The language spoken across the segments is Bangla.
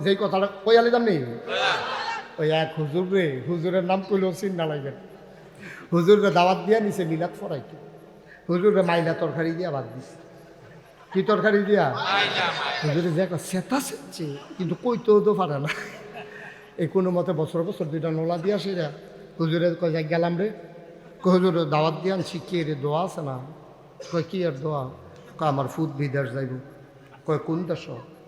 যেই কথাটা কই আলিদাম নেই ওই এক হুজুর রে, হুজুরের নাম কইলেও চিন্তা লাগবে। হুজুরকে দাওয়াত দিয়া নিছে মিলাদ ফরাইতে, হুজুরে মাইলা তরকারি দিয়া বাদ দিছে। কি তরকারি দিয়া? হুজুরে যে একটা সেতা সেচ্ছে, কিন্তু কইতেও তো পারে না। এই কোনো মতে বছর বছর দুইটা নোলা দিয়া সেরা হুজুরে কয় যাই গেলাম রে, কই হুজুরে দাওয়াত দিয়ে আনছি, কে রে দোয়া আছে না? কয় কি আর দোয়া? কয় আমার ফুড বিদেশ যাইব। কয় কোন দেশ?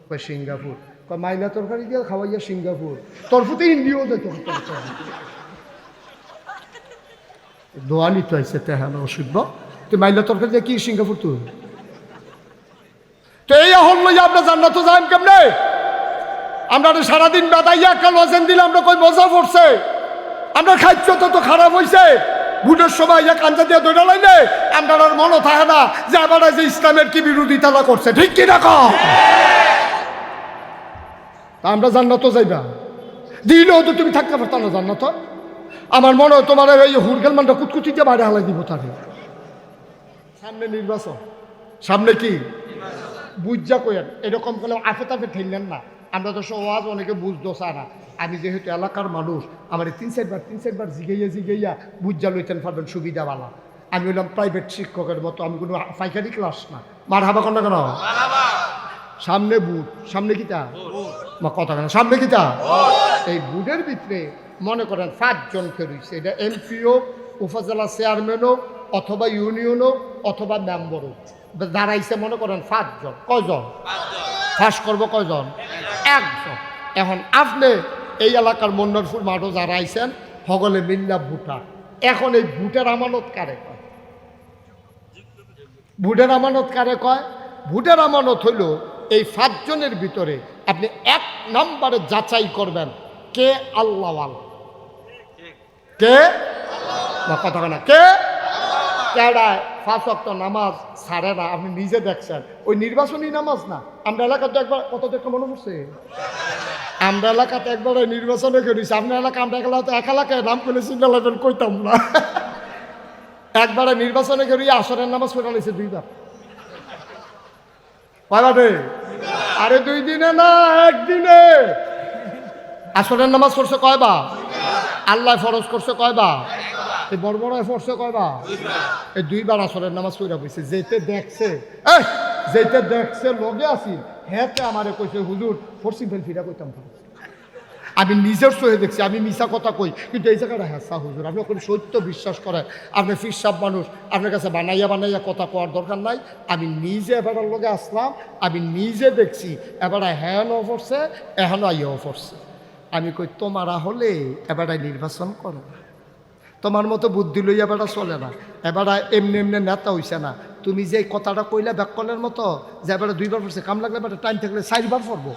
কয় সিঙ্গাপুর। কয় মাইলা তরকারি দিয়ে খাওয়াইয়া সিঙ্গাপুর, তোর ফুতে ইন্ডিয়াও যেত। দোয়া নিতে হয়েছে তেহান অসুখ, তুই মাইলা তরকারি দিয়ে কি সিঙ্গাপুর তুই? তো এই হল লইয়া আমরা জান্নাত যাইম কেমনে? আমরা সারাদিন বেদাইয়া একটা লজেন দিলে আমরা কই মজা পড়ছে, আমরা খাইছ তো খারাপ হয়েছে। ভোটের সময় এক কাঞ্চা দিয়ে দৌড়া লাইনে আমরা মনে থাকে না যে আবার যে ইসলামের কি বিরোধিতা করছে, ঠিক কি না? তা আমরা জান্নাত যাইবা দিলেও তো তুমি থাকতে পারতাম না জান্নাত। আমার মনে হয় তোমার এই হুরগেল মানটা কুতকুতিতে বাইরে হালাই দিব। তারে সামনে নির্বাচন, সামনে কি বুঝা কইেন, এরকম করলে আফে তাফে ঠেললেন না। আমরা তো সমাজ অনেকে বুঝতো চা না। আমি যেহেতু এলাকার মানুষ, আমার তিন চারবার জিগাইয়া বুঝা লইতেন পারবেন সুবিধাওয়ালা। আমি হইলাম প্রাইভেট শিক্ষকের মতো, আমি কোনো পাইকারি ক্লাস না। মার হাবা কন্যা কেন? সামনে বুট, সামনে কিতা মা কথা কেন, সামনে কিতা এই বুটের ভিতরে মনে করেন 5 জন রয়েছে। এটা এমপিও, উপজেলা চেয়ারম্যান হোক, অথবা ইউনিয়ন হোক, অথবা মেম্বার হোক, দাঁড়াইছে মনে করেন 5 জন। কয়জন ফাঁস করবো? কয়জন? 1 জন। এখন আপনি এই এলাকার মন্ডলপুর মাঠও যারা আইছেন সকলে মিল্লা ভোটার। এখন এই ভোটের আমানত কারে কয়? ভোটের আমানত কারে কয়? ভোটের আমানত হইল এই 5 জনের ভিতরে আপনি 1 নম্বরে যাচাই করবেন কে আল্লাহওয়াল, কে কথা না, কে কেডায় 5 ওয়াক্ত নামাজ ছাড়ে না। আপনি নিজে দেখছেন ওই নির্বাচনী নামাজ না। আমরা এলাকাতে একবার কত দেখতে মনে পড়ছে, আমরা এলাকাতে একবার নির্বাচনে করেছি। আপনার এলাকা আমরা এক এলাকায় নাম করে সিগন্যাল লেভেল কইতাম না। একবারে নির্বাচনে করি আসরের নামাজ পড়া লাইছে 2 বার। কয়বারে? আরে 2 দিনে না, 1 দিনে আসরের নামাজ পড়ছে কয়বার? আল্লাহ ফরজ করছে কয়বার? এই বড় বড় পড়ছে কয়বার? এই 2 বার আসরের নামাজ পড়া বইছে। যেতে দেখছে লগে আসি হেতে আমারে কইছে হুজুর ফরসি ফেল ফিরা কইতাম। আমি নিজের সহে দেখছি, আমি মিশা কথা কই, কিন্তু এই জায়গাটা হ্যাঁ হুজুর আপনি ওখানে সত্য বিশ্বাস করেন। আপনি ফিরসাব মানুষ, আপনার কাছে বানাইয়া কথা কোয়ার দরকার নাই। আমি নিজে এবারের লগে আসলাম, আমি নিজে দেখছি এবার হ্যাঁ ন পড়ছে, এখনো আইয়াও পড়ছে। আমি কই তোমারা হলে এবারে নির্বাচন করো, তোমার মতো বুদ্ধি লইয়া বেড়া চলে না। এবারে এমনি নেতা হইছে না। তুমি যে কথাটা কইলা ব্যাককলের মতো যে এবারে 2 বার পড়ছে, কাম লাগলে এবারে টাইম থাকলে 4 বার পড়বো।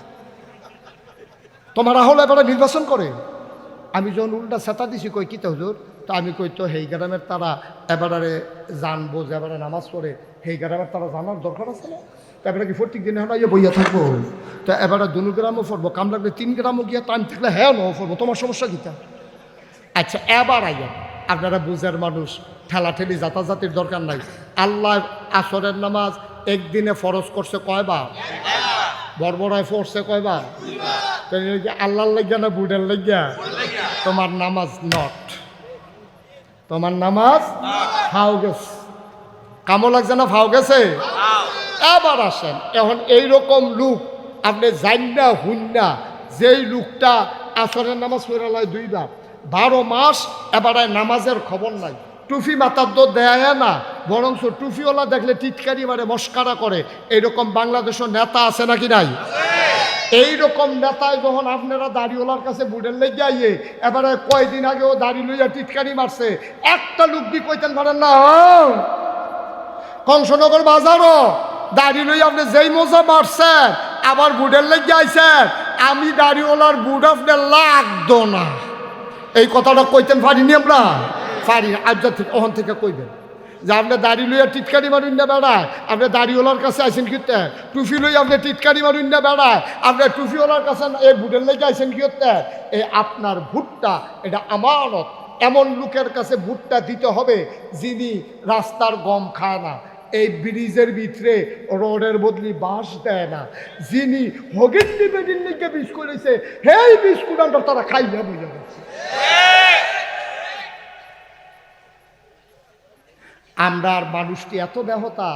তোমারা হলো এবারে নির্বাচন করে। আমি যখন উল্টা সেতা দিছি কই কিতা হুজুর, তা আমি কই তো হেই গ্রামের তারা এবারে জানবো যে এবারে নামাজ পড়ে, হেই গ্রামের তারা জানার দরকার আছে না। এবারে কি প্রত্যেক দিন এখন বইয়া থাকবো? তো এবারে 2 গ্রামও পড়বো, কাম লাগলে 3 গ্রামও গিয়া টাইম থাকলে হ্যাঁ নও পড়বো, তোমার সমস্যা কিতা? আচ্ছা এবার আইয়া আপনারা বুঝার মানুষ, ঠেলাঠেলি জাতাজাতির দরকার নাই। আল্লাহ আসরের নামাজ একদিনে ফরজ করছে কয়বার? বড়বড়ায় পড়ছে কয়বার? আল্লাহর লাগিয়া না বুড়ের লাগিয়া? তোমার নামাজ নট, তোমার নামাজ ফাও গেছে। কামো লাগছে না? ফাও গেছে। এবার আসেন, এখন এইরকম লোক আপনি জান্না হুন্না, যেই লোকটা আসরের নামাজ পড়া লয় 2 বার, 12 মাস এবারে নামাজের খবর নাই, টুফি মাথার তো দেয় না, বরং টুফিওয়ালা দেখলে টিটকারি মারে মস্কারা করে। এইরকম বাংলাদেশের নেতা আছে নাকি নাই? এইরকম নেতায় যখন আপনারা দাড়িওয়ালার কাছে বুড়ের লেগে আইয়ে এবারে কয়দিন আগেও দাড়ি লইয়া টিটকারি মারছে, একটা লোক দি কইতেন পারেন না কংসনগর বাজারও দাড়ি লইয়া আপনি যেই মজা মারছেন আবার বুড়ের লেগে আইছেন, আমি দাড়িওয়ালার বুড় আপনার লাগতো না। এই কথাটা কইতেন পারিনি আমরা? পারি না। আজ থেকে ওখান থেকে কইবেন যে আপনি দাড়ি লইয়া টিটকারি মারুন না বেড়ায়, আপনি দাড়িওয়ালার কাছে আইসেন কিতে? টুফি লইয়া আপনি টিটকারি মারুন না বেড়ায়, আপনি টুফিওয়ালার কাছে এই ভুটের লেগে আইসেন কিতে? এই আপনার ভুটটা এটা আমানত। এমন লোকের কাছে ভুট্টা দিতে হবে যিনি রাস্তার গম খায় না, এই ব্রিজের ভিতরে রোডের বদলি বাঁশ দেয় না। যিনি হগিন্নি বেগিন্নিকে বিষ করেছে হেই বিস্কুট আমরা তারা খাইয়া বুঝে গেছে। আমরা আর মানুষটি এত ব্যাহতা,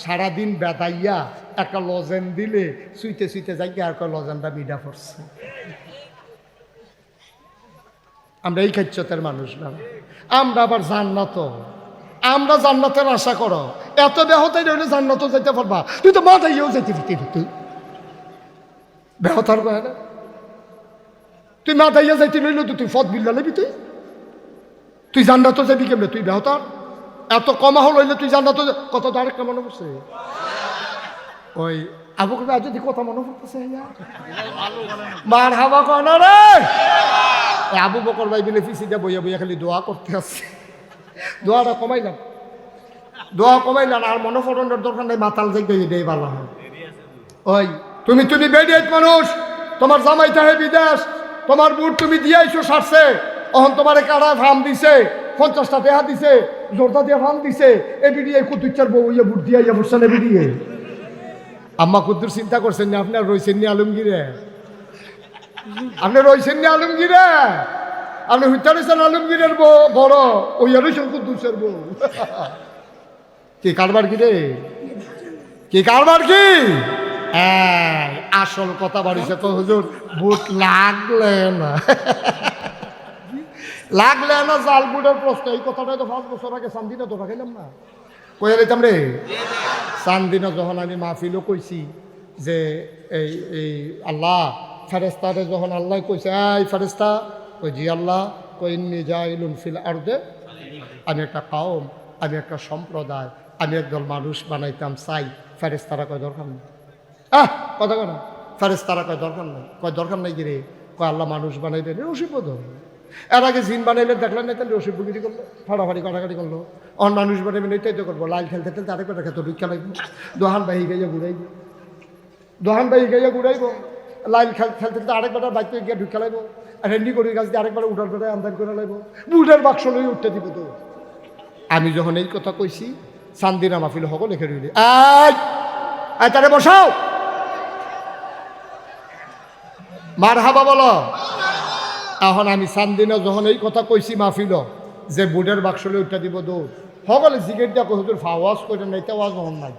সারাদিন বেদাইয়া একটা লজেন দিলে সুইতে সুইতে যাই আর লজেনটা বিডা পড়ছে। আমরা এই খাচ্ছতের মানুষ না। আমরা আবার জান্নাত, আমরা জান্নাতের আশা করো। এত ব্যাহতাই রইলে জান্নাত যাইতে পারবা? তুই তো মাথাইও যাইতে পারতি, তুই ব্যাহতার কয় না, তুই মাথাইয়া যাইতে রইল তো তুই ফত বিল্লা নেবি, তুই জান্নাত যাবি কেমনে? তুই ব্যাহতার এত কমা হল হইলে তুই জান্নাত কত তো আরেকটা মনে পড়ছে। ওই আবু বকর যদি কথা মনে পড়তেছে মার হাওয়া কয় না রে। আবু বকর ভাই বিলে ফিসি দিয়ে বইয়া বইয়া খালি দোয়া করতে আসছে। দোয়াটা কমাইলাম, দোয়া কমাইলাম আর মনে ফোটনের দরকার নেই, মাতাল যাই এটাই ভালো হয়। ওই তুমি বেডিয়েট মানুষ, তোমার জামাই তাহে বিদেশ, তোমার বুট তুমি দিয়াইছো সারছে, অহন তোমার কারা ফার্ম দিছে, 50টা টাকা দিছে, জোরদা দিয়ে ফার্ম দিছে, এ বিডিয়ে কুতুচ্চার বউ ইয়ে বুট দিয়া ইয়ে বসছেন এ বিডিয়ে। আম্মা কুদ্দুর চিন্তা করছেন না আপনার রয়েছেন নি আলমগীরে, আপনি রয়েছেন নি আলমগীরে, আপনি হুইতা রয়েছেন আলমগীরের বড়, ওই রয়েছেন কুদ্দুসের বউ। কি কারবার কি রে, কি কারবার কি? আসল কথা বাড়িছে তো হুজুর, বুট লাগলে না লাগলে না, জাল বুটের প্রশ্ন। এই কথাটাই তো 5 বছর আগে চান্দিনা ধরা খাইলাম না, কইয়া লইতাম রে। চান্দিনা যখন আমি মাহফিলও কইছি যে এই এই আল্লাহ ফেরেস্তারে, যখন আল্লাহ কইছে এই ফেরেস্তা, কই জি আল্লাহ, কই ইন্নী জাইলুন ফিল আরদে, আমি একটা কওম, আমি একটা সম্প্রদায়, আমি একদল মানুষ বানাইতাম চাই। ফেরেস্তারা কয় দরকার নেই, কথা কয় না, ফেরেস্তারা কয় দরকার নেই, কয় দরকার নাই গিরে, কয় আল্লাহ মানুষ বানাইবেন রসিবদ। এর আগে জিন বানাইলে দেখলেন না, তাহলে রসিদ বুগিরি করলো, ফাড়াফাড়ি কাটাকাটি করলো। অন মানুষ বানাইবেন এইটাই তো করবো, লাইল খেলতে খেলতে আরেকবার খেতে ঢুকা লাগবে, দোহান বাহি গাইয়া ঘুরাইব, দোহান বাহি গাইয়া ঘুরাইব, লাইল খেলতে খেলতে আরেকবার বাইকে গিয়ে ঢুকা লাগবো, আর হেন্ডি করি গাছ দিয়ে আরেকবার উঠার করে আমদান করে লাগবো, বুটের বাক্স লই উঠতে দিব। তো আমি যখন এই কথা কইছি, চান্দিনা মাহফিল হক লিখে রইলি, তারে বসাও, মার হাবা বলো। এখন আমি চান্দিনা যখন এই কথা কইছি মাহফিল, যে বুটের বাক্স লই উঠতে দিব দৌড়, সকলে জিগেট দিয়া কই হুজুর ফাওয়াজ করে নাই, তা ওয়াজ হন নাই।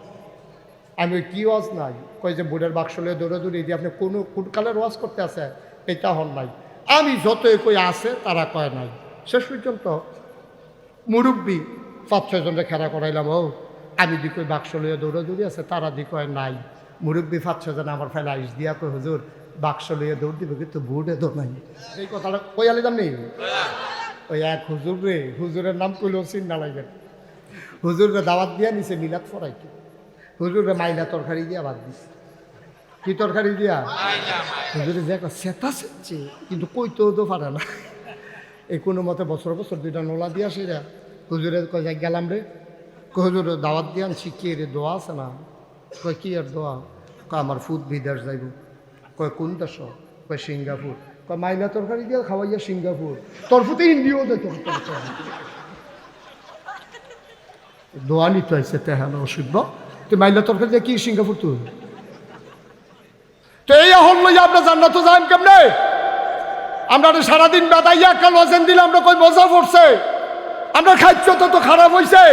আমি ওই কি ওয়াজ নাই, কই যে বুটের বাক্স লই দৌড়ে দৌড়ে দিয়ে আপনি কোন কালের ওয়াজ করতে আছে, এটা হন নাই। আমি যতই কই আছে তারা কয় নাই। শেষ পর্যন্ত মুরব্বী 5-6 জনরে খেলা করাইলাম, ও আমি দি কই বাক্স লইয়া দৌড়ে দৌড়ে আছে, তারা দি কয় নাই। মুরব্বী 5-6 জন আমার ফেলা আইস দিয়া কই হুজুর বাক্স লইয়া দৌড় দিব, কিন্তু বুটে তো নাই। এই কথাটা কই আলিতাম নেই। ওই এক হুজুর রে, হুজুরের নাম কইলেও চিন্তা লাগবেন, হুজুরে দাওয়াত দিয়া নিছে মিলাদ ফরাইতে, হুজুরে মাইলা তরকারি দিয়া বাদ দিছে। কি তরকারি দিয়া? হুজুরে যে সেটা সেচ্ছে, কিন্তু কইতেও তো পারে না। এই কোনো মতে বছর বছর 2টা নোলা দিয়া সেরা হুজুরে কয় যাই গেলাম রে, হুজুরে দাওয়াত দিয়ে আনছি, কি রে দোয়া আছে না? কয় কি আর দোয়া? কয় আমার ফুড বিদেশ যাইব। কয় কোন দেশ? কয় সিঙ্গাপুর। কয় মাইলা তরকারি দিয়ে খাওয়াইয়া সিঙ্গাপুর, তোর ফুতে ইন্ডিয়াও যাইত। দোয়া নিতে হয়েছে তেহান অসুখ, তুই মাইলা তরকারি দিয়ে কি সিঙ্গাপুর? তুই তো এই হল লইয়া আমরা জান্নাত যাইম কেমনে? আমরা সারাদিন বেদাইয়া একটা লজেন দিলে আমরা কই মজা পড়ছে, আমরা খাদ্য তো খারাপ হয়েছে।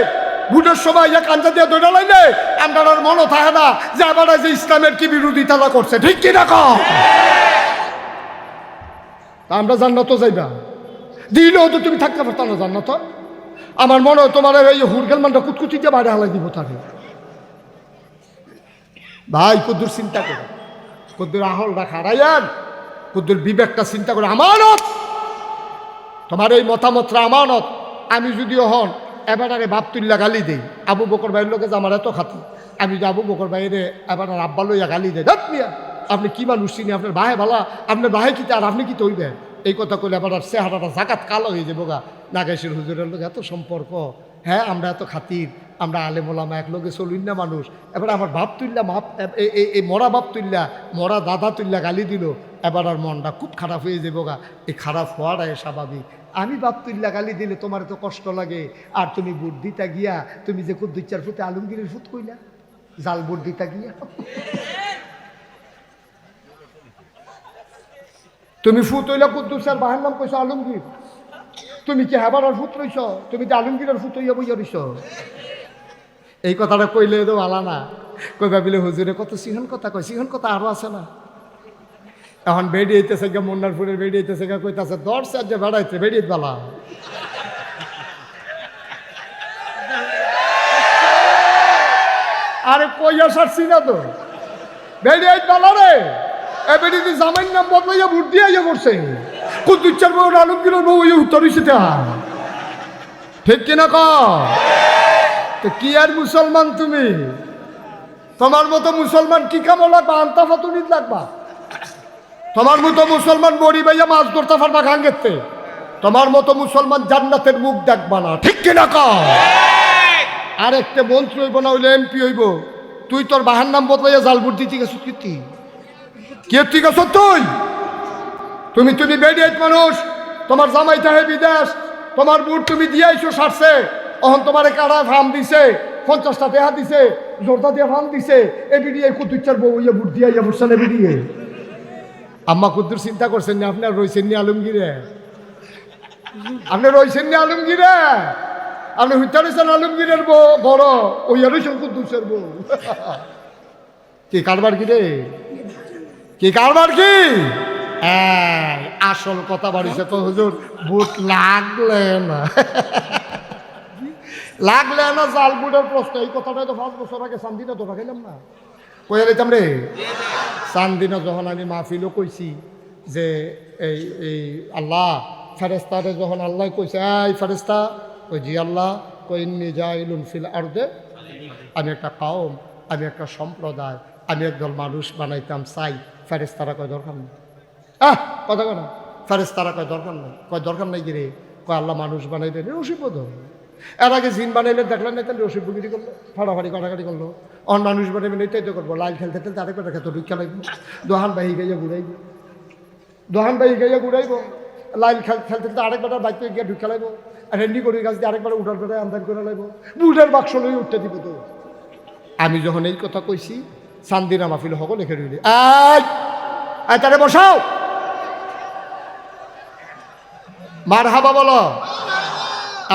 ভোটের সময় কান্দা দিয়ে দৌড়া লাইলে আমরা মনে থাকে না যে আবার যে ইসলামের কি বিরোধিতা করছে, ঠিক কি না? আমরা জান্নাত যাইবা দিলেও তো তুমি থাকতে পারতাম না জান্নাত। আমার মনে হয় তোমার এই হুরগেল মানটা কুতকুতিতে বাইরে হালাই দিব তারে। ভাই কুদ্দুর চিন্তা করে, কুদ্দুর আহলটা খারাইয়ান, কুদ্দুর বিবেকটা চিন্তা করে। আমানত, তোমার এই মতামতটা আমানত। আমি যদিও হন এবারে বাপ তুল্লা গালি দেই, আবু বকর ভাইয়ের লোকে যে আমার এত খাতি, আমি যদি আবু বকর ভাইয়ের এবার আব্বা লইয়া গালি দেয়, দেখ মিয়া আপনি কি মানুষ চিনি, আপনার ভাই ভালা, আপনার ভাই কিতে আর আপনি কি তৈবেন, এই কথা কইলে আবার চেহারাটা জাকাত কালো হয়ে যাবো গা। নাগেশের হুজুরের লোক এত সম্পর্ক, হ্যাঁ আমরা এত খাতির, আমরা আলেমোলামা এক লোকে চলুন না মানুষ। এবার আমার বাপ তুল্লা এই মরা বাপ তুল্লা, মরা দাদা তুল্লা গালি দিল, এবার আর মনটা খুব খারাপ হয়ে যাবো গা। এই খারাপ হওয়াটাই স্বাভাবিক। আমি বাপ তুল্লা গালি দিলে তোমার তো কষ্ট লাগে, আর তুমি বুট দিতা গিয়া তুমি যে কুদ্দুচ্চার ফুটে আলমগীরের ফুট কইলা, জাল বুট দিতা গিয়া তুমি ফুট হইলা কুদ্দুসার বাহার নাম কইছো আলমগীর। তুমি কি হেবার ফুট রইছ? তুমি তো আলমগীরের ফুট হইয়া বইয়া রইছ। এই কথাটা কইলে তো আলা না, কই ভাবিলে হুজুরে কত সিহন কথা কয়, সিহন কথা আরো আছে না। এখন বেড়ি হইতেছে গা, মন্নারপুরের বেড়ি হইতেছে গা, কইতাছে দর্শে যে বেড়াইতে বেড়িয়ে বেলা। আরে কইয়া সারছি না তো, বেড়িয়ে বেলা রে। এ বেড়ি জামাইন নাম বদলাইয়া ভোট দিয়ে ইয়ে করছে, কুদ্দুচ্চার বউ আলমগীরের বউ ইয়ে উত্তর হইছে। ঠিক কিনা ক? তো কি আর মুসলমান তুমি? তোমার মতো মুসলমান কি কামো লাগবা? আন্তা ফাতুনিত লাগবা। তোমার মতো মুসলমান বড়ি ভাইয়া মাছ ধরতে পারবা গাঙ্গেতে। তোমার মতো মুসলমান জান্নাতের মুখ দেখবা না। ঠিক কিনা ক? আর একটা মন্ত্রী হইব না হইলে এমপি হইব, তুই তোর বাহার নাম বদলাইয়া জাল ভোট দিতে গেছ। কীর্তি কীর্তি গেছ তুই? তুমি তুমি বেডিয়েট মানুষ, তোমার জামাই তাহে বিদেশ, তোমার বুট তুমি দিয়াইছো সারছে। অহন তোমার কারা ফার্ম দিছে, 50টা দেহা দিছে, জোরদা দিয়ে ফার্ম দিছে। এ বিডিয়ে কুদ্দুচ্চার বউ ইয়ে বুট দিয়া ইয়া বসছেন। এ বিডিয়ে আম্মা কুদ্দুর চিন্তা করছেন না? আপনার রয়েছেন নি আলমগীরে? আপনি রয়েছেন নি আলমগীরে? আপনি হুইতা রয়েছেন আলমগীরের বউ বড়, ওই রয়েছেন কুদ্দুসের বউ। কি কারবার কি রে? কি কারবার কি? আসল কথা বাড়িছে তো হুজুর, বুট লাগলে না লাগলে না জাল বুটের প্রশ্ন। এই কথাটাই তো 5 বছর আগে চান্দিনা ধরা খাইলাম না, কইয়া লইতাম রে। চান্দিনা যখন আমি মাহফিলও কইছি যে এই এই আল্লাহ ফেরেস্তারে, যখন আল্লাহ কইছে এই ফেরেস্তা, কই জি আল্লাহ, কই ইন্নী জাইলুন ফিল আরদে, আমি একটা কওম, আমি একটা সম্প্রদায়, আমি একদল মানুষ বানাইতাম চাই। ফেরেস্তারা কয় দরকার নেই। কথা কয় না, ফেরেস্তারা কয় দরকার নেই। কয় দরকার নাই গিরে, কয় আল্লাহ মানুষ বানাইবেন রসিবদ। এর আগে জিন বানাইলে দেখলেন না, তাহলে রসিদ বুগিরি করলো, ফাড়াফাড়ি কাটাকাটি করলো। অন মানুষ বানাইবেন এইটাই তো করবো। লাইল খেলতে খেলতে আরেকবার খেতে ঢুকা লাগবে, দোহান বাহি গাইয়া ঘুরাইব, দোহান বাহি গাইয়া ঘুরাইব। লাইল খেলতে খেলতে আরেকবার বাইকে গিয়ে ঢুকা লাগবো, আর হেন্ডি করি গাছ দিয়ে আরেকবার উঠার করে আন্দাজ করে লাগবো, বুটের বাক্স লই উঠতে দিব। তো আমি যখন এই কথা কইছি, চান্দিনা মাহফিল সকল লিখে রইলি, তারে বসাও, মার হাবা বলো।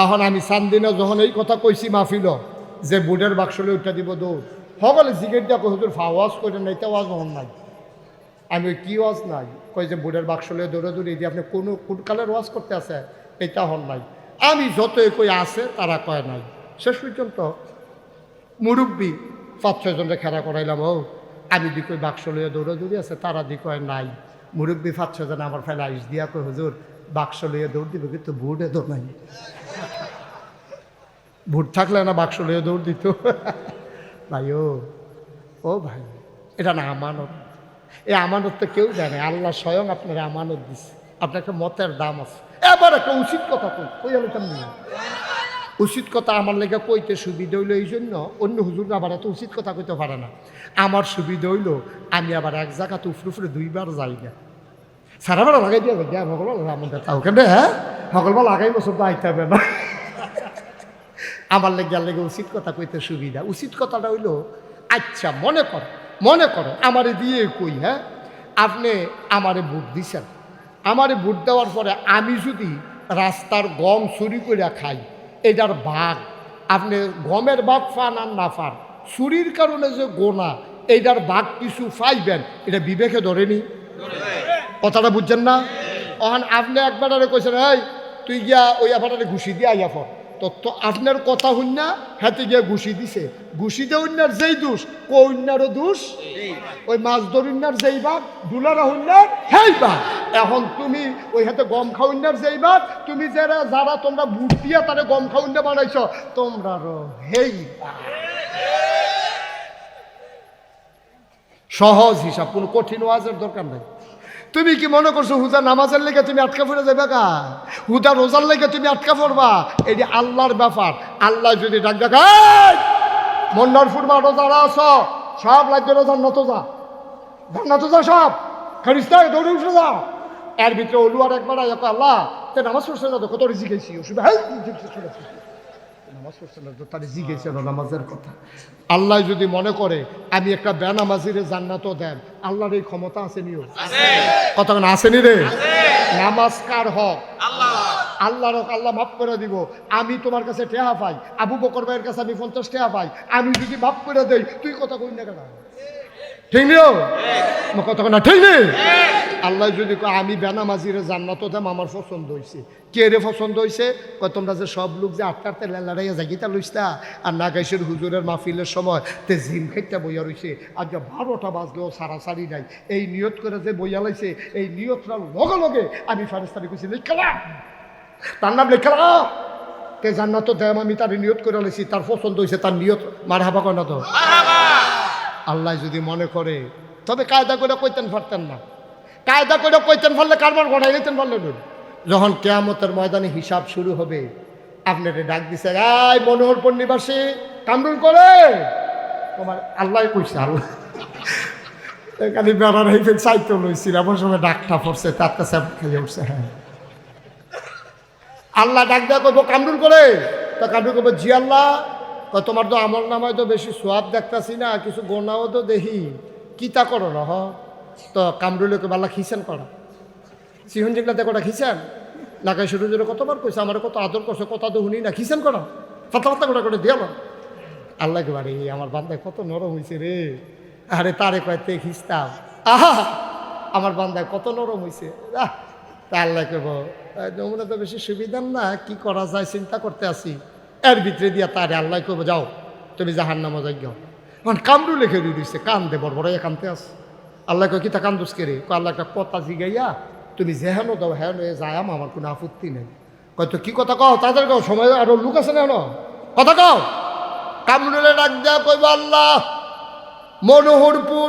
এখন আমি চান্দিনা যখন এই কথা কইছি মাহফিল, যে বুটের বাক্স লই উঠতে দিব দৌড়, সকলে জিগের দিয়া কই হুজুর ফাওয়াজ করে নাই, তা ওয়াজ হন নাই। আমি ওই কি ওয়াজ নাই, কই যে বুটের বাক্স লই দৌড়ে দৌড়ে দিয়ে আপনি কোন কালের ওয়াজ করতে আছে, এটা হন নাই। আমি যতই কই আছে তারা কয় নাই। শেষ পর্যন্ত মুরব্বী 5-6 জনকে খেলা করাইলাম, ও আমি দি কই বাক্স লইয়া দৌড়ে দৌড়ি আছে, তারা দি কয় নাই। মুরব্বী 5-6 জন আমার ফেলা আইস দিয়া কই হুজুর বাক্স লইয়া দৌড় দিব, কিন্তু বুটে দৌড় নাই। ভোট থাকলে না বাক্স লইয়া দৌড় দিত। ভাই ও ভাই, এটা না আমানত। এই আমানত তো কেউ জানে, আল্লাহ স্বয়ং আপনার আমানত দিচ্ছে। আপনার একটা মতের দাম আছে। এবার একটা উচিত কথা কই আলোচনা নিয়ে, উচিত কথা আমার লেগে কইতে সুবিধা হইলো এই জন্য, অন্য হুজুর আবার এত উচিত কথা কইতে পারে না। আমার সুবিধা হইলো আমি আবার এক জায়গাতে উফরে 2বার যাই না। সারাবার লাগাই দিয়ে সকল আমাদের তাও কেন, হ্যাঁ সকলবার লাগাই বছর তো আইতে হবে না। আমার লেগে উচিত কথা কইতে সুবিধা। উচিত কথাটা হইলো, আচ্ছা মনে করো আমারে দিয়ে কই, হ্যাঁ আপনি আমারে ভোট দিছেন, আমারে ভোট দেওয়ার পরে আমি যদি রাস্তার গম চুরি করে খাই, এটার ভাগ আপনি গমের ভাগ পান আর না পান, চুরির কারণে যে গোনা, এইটার ভাগ কিছু পাইবেন, এটা বিবেকে ধরেনি? কথাটা বুঝছেন না? অহন আপনি একবার কইছেন, এই তুই গিয়া ওই আবার ঘুষি দিয়ে আইয়া পর, তো আপনার কথা হইন না, হাতে গিয়ে ঘুষি দিছে, ঘুষি দিয়ে অন্যার যেই দোষ, কন্যারও দোষ, ওই মাছ ধরিনার যেই বাঘ, দুলারা হইনার হেই বাঘ। এখন তুমি ওই হাতে গম খাওয়ার যেই বাঘ, তুমি যারা তোমরা বুট দিয়া তারা গম খাওয়ার বানাইছ, তোমরারও হেই বাঘ। সহজ হিসাব, কোনো কঠিন ওয়াজের দরকার নাই। তুমি কি মনে করছো হুদা নামাজের লেগে তুমি আটকা পড়ে যাবে কা? হুদা রোজার লেগে তুমি আটকা পড়বা? এটি আল্লাহর ব্যাপার। আল্লাহ যদি ডাক দেখায় মন্নারপুর মাঠও যারা আছো সব লাগবে জান্নাত যা, জান্নাত যা, সব খারিস্তা দৌড়ে উঠে যাও। এর ভিতরে অলুয়ার একবার আল্লাহ তে নামাজ পড়ছে না তো কত জিজ্ঞেসি ওষুধ হ্যাঁ নামাজ পড়ছে না তো তার জিজ্ঞেসে না নামাজের কথা। আল্লাহ যদি মনে করে আমি একটা বেনামাজিরে জান্নাতও দেন, আল্লাহর এই ক্ষমতা আসেনিও কথা না আসেনি রে। নামাজ কার হক? আল্লাহর হক, আল্লাহ মাফ করে দিব। আমি তোমার কাছে টেহা পাই, আবু বকর ভাইয়ের কাছে আমি 50 টেহা পাই, আমি যদি মাফ করে দেই তুই কথা কই না কেন? ঠিক নিও কথা না ঠিক নেই। আল্লাহ যদি আমি বেনামাজিরে জান্নাত দাম আমার পছন্দ হয়েছে, কে রে পছন্দ হয়েছে? তোমরা যে সব লোক যে আটটা আটটা লড়াইয়া জাগিতা লইসা আর নাগাইশের হুজুরের মাহফিলের সময় তে জিম খাইটা বইয়া রয়েছে, আর যে 12টা বাজলেও সারাসারি নাই, এই নিয়ত করে যে বইয়া লাইছে, এই নিয়তটার লগে লগে আমি ফারেস্তারি কইছি লেখালা তার নাম লেখালা তে জান্নাত দেম, আমি তার নিয়ত করে লাইছি, তার পছন্দ হয়েছে, তার নিয়ত মার হাবা কয় না তো। আল্লাহ যদি মনে করে, তবে কায়দা করে কইতেন পারতেন না, কায়দা করে কইতেন পারলে কারবার ঘটাই নিতেন পারলেন। যখন কেয়ামতের ময়দানে হিসাব শুরু হবে, আপনাকে ডাক দিছে, এই মনোহরপুর নিবাসী কামরুল করে তোমার আল্লাহ কইছে, আল্লাহ এখানে বেড়ার হাইফে চাইতে লইছিল, এমন সময় ডাকটা পড়ছে, তার কাছে খাইয়ে উঠছে। হ্যাঁ আল্লাহ ডাক দেওয়া করবো কামরুল করে, তা কামরুল করবো জি আল্লাহ, তোমার তো আমল নামায় তো বেশি সোয়াব দেখতাছি না, কিছু গোনাও তো দেখি, কি তা করো না হ? তো কামরুলকে বাল্লা খিসেন করা সিহন জিগলাতে কটা খিসেন নাকাই শুরু জোরে কতবার কইছে, আমার কত আদর করছে, কথা তো শুনি না, খিসেন করা পাতা পাতা করে করে দিয়াল। আল্লাহকে বাড়ি আমার বান্দায় কত নরম হয়েছে রে, আরে তারে কয়েতে খিস্তাম, আহা আমার বান্দায় কত নরম হয়েছে। তা আল্লাহকে নমুনা তো বেশি সুবিধার না, কি করা যায় চিন্তা করতে আসি, এর ভিতরে দিয়া তারে আল্লাহ করবো যাও তুমি জাহান্নামে যাই যাও। এখন কামরু লেখে দিয়ে দিচ্ছে, কান্দে বড় বড় কানতে আস। আল্লাহ কয় কি তা কান্দুস কে রে? আল্লাহ একটা কথা জিগাইয়া তুমি যেহেন দাও হ্যাঁ যায়াম, আমার কোনো আপত্তি নেই। কয় তো কি কথা কও, তাদের কও, সময় আরো লোক আছে না কথা কও। কামরুলে ডাক দেয়া কইব আল্লাহ মনোহরপুর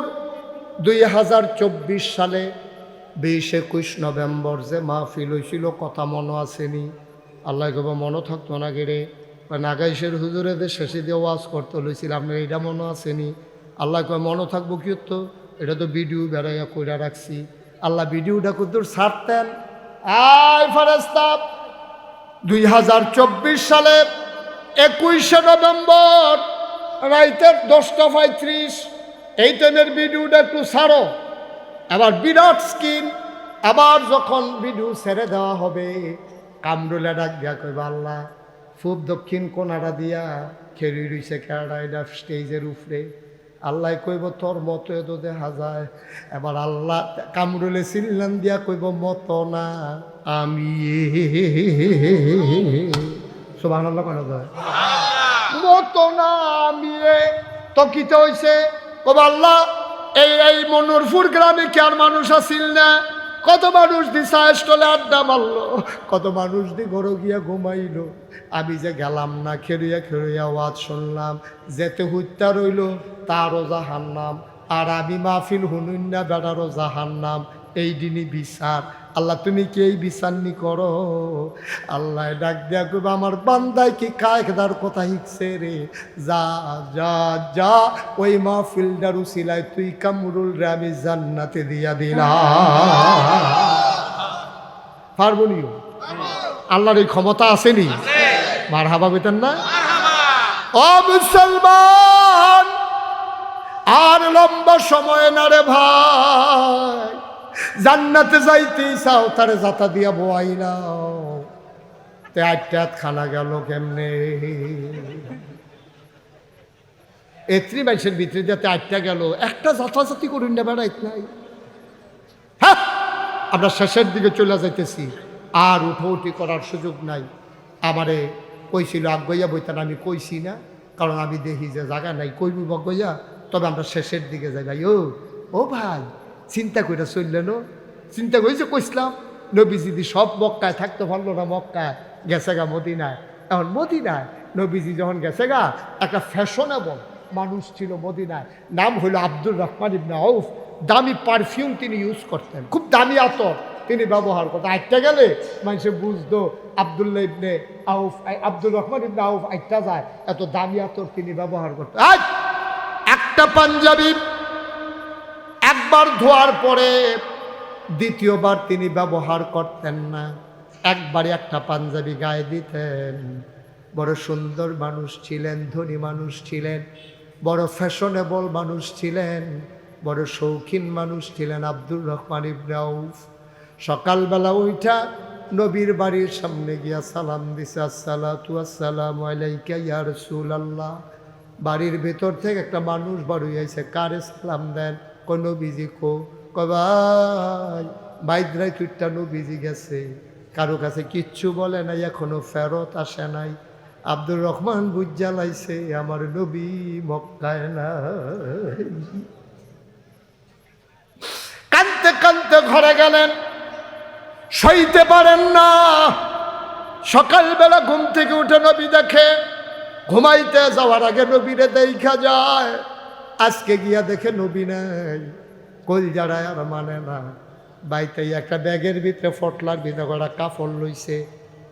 2024 সালে 20-21 নভেম্বর যে মাহফিল হয়েছিল, কথা মনে আসেনি? আল্লাহ কব মনে থাকতো না গেড়ে, নাগাইশের হুজুরেদের শেষে দিয়ে ওয়াজ করতে লইছিল, আপনার এটা মনে আসেনি? আল্লাহ কয় মনে থাকবো কি তো, এটা তো ভিডিও বেড়াইয়া কইরা রাখছি। আল্লাহ ভিডিওটা কত ছাড়তেন, আই ফারেস্তা 2024 সালে 21 নভেম্বর রাইতের 10:35 এই টাইমের ভিডিওটা একটু ছাড়ো। আবার বিরাট স্ক্রিন, আবার যখন ভিডিও ছেড়ে দেওয়া হবে, কামরুলে ডাক দিয়া কইবা আল্লাহ খুব দক্ষিণ কোনাটা দিয়া খেলি রইছে খেয়াটা এটা স্টেজের উপরে। আল্লাহ কইব তোর মতো এত দেখা যায়। এবার আল্লাহ কামরুলে চিল্লান দিয়া কইব মতো না আমি, সুবহানাল্লাহ কেন যায় মতো না আমি। তো কিতে হইছে কব আল্লাহ এই মনোহরপুর গ্রামে কি আর মানুষ আসিল না? কত মানুষ দি সাহেস্টলে আড্ডা মারলো, কত মানুষ দি ঘরে গিয়া ঘুমাইলো, আমি যে গেলাম না খেরুইয়া খেরুইয়া ওয়াজ শুনলাম, যেতে হুত্যা রইল তারও জাহান্নাম, আর আমি মাহফিল হুনুন না বেড়ারও জাহান্নাম, এই দিনই বিচার। আল্লাহ তুমি কি এই বিচার নি করো? আল্লাহ ডাক দিয়া কইব আমার বান্দায় কি কায়দার কথা শিখছে রে, যা যা যা ওই মাহফিলটার উসিলায় তুই কামরুল রে আমি জান্নাতে দিয়া দিলাম। পারবনিও আল্লাহর এই ক্ষমতা আসেনি? মারহাবা বেতেন না? ও মুসলমান আর লম্বা সময় না রে ভাই, জান্নাতে যাইতে চাও তারে যাতা দিয়া বোয়াইলাও, তে আটটা খানা গেল কেমনে? এত্রি বাইশের ভিতরে যাতে আটটা গেল, একটা যাতাযাতি করুন না বেড়াইত নাই। হ্যাঁ আমরা শেষের দিকে চলে যাইতেছি, আর উঠোউঠি করার সুযোগ নাই। আমারে কইছিল আগুইয়া বইতেন, আমি কইছি না, কারণ আমি দেখি যে জায়গা নাই কইব বগইয়া। তবে আমরা শেষের দিকে যাই। ভাই ও ভাই চিন্তা করে চললেন, চিন্তা করেছে কইসলাম নবীজি সব মক্কায় থাকতে পারলো না, মক্কায় গেছে গা মদিনায়। এখন মদিনায় নবীজি যখন গেছে গা, একটা ফ্যাশনেবল মানুষ ছিল মদিনায়, নাম হলো আব্দুর রহমান ইবনে আউফ। দামি পারফিউম তিনি ইউজ করতেন, খুব দামি আতর তিনি ব্যবহার করতেন। আইটা গেলে মানুষে বুঝতো আব্দুল্লাহ ইবনে আউফ, আব্দুর রহমান ইবনে আউফ আইটা যায়, এত দামি আতর তিনি ব্যবহার করতেন। একটা পাঞ্জাবি একবার ধোয়ার পরে দ্বিতীয়বার তিনি ব্যবহার করতেন না, একবারে একটা পাঞ্জাবি গায়ে দিতেন। বড় সুন্দর মানুষ ছিলেন, ধনী মানুষ ছিলেন, বড় ফ্যাশনেবল মানুষ ছিলেন, বড় শৌখিন মানুষ ছিলেন আব্দুর রহমান ইবনে আউফ। সকালবেলা ওইটা নবীর বাড়ির সামনে গিয়া সালাম দিছে, আসসালাতু আসসালামু আলাইকা ইয়া রাসূলুল্লাহ। বাড়ির ভেতর থেকে একটা মানুষ বার হইয়াছে, কারে সালাম দেন? কই নবীজি কো? কই ভাই বাইদরাই তুইটা নবীজি গেছে, কারো কাছে কিচ্ছু বলে নাই, এখনো ফেরত আসে নাই। আব্দুর রহমান বুঝা লাইছে আমার নবী মক্কায় নাই। কানতে কানতে ঘরে গেলেন, সইতে পারেন না। সকালবেলা ঘুম থেকে উঠে নবী দেখে, ঘুমাইতে যাওয়ার আগে নবীরে দেখা যায়, আজকে গিয়া দেখে নবী নাই। কল যারায় আর মানে না। বাইতে একটা ব্যাগের ভিতরে ফটলার ভিতরে কটা কাপড় লইছে,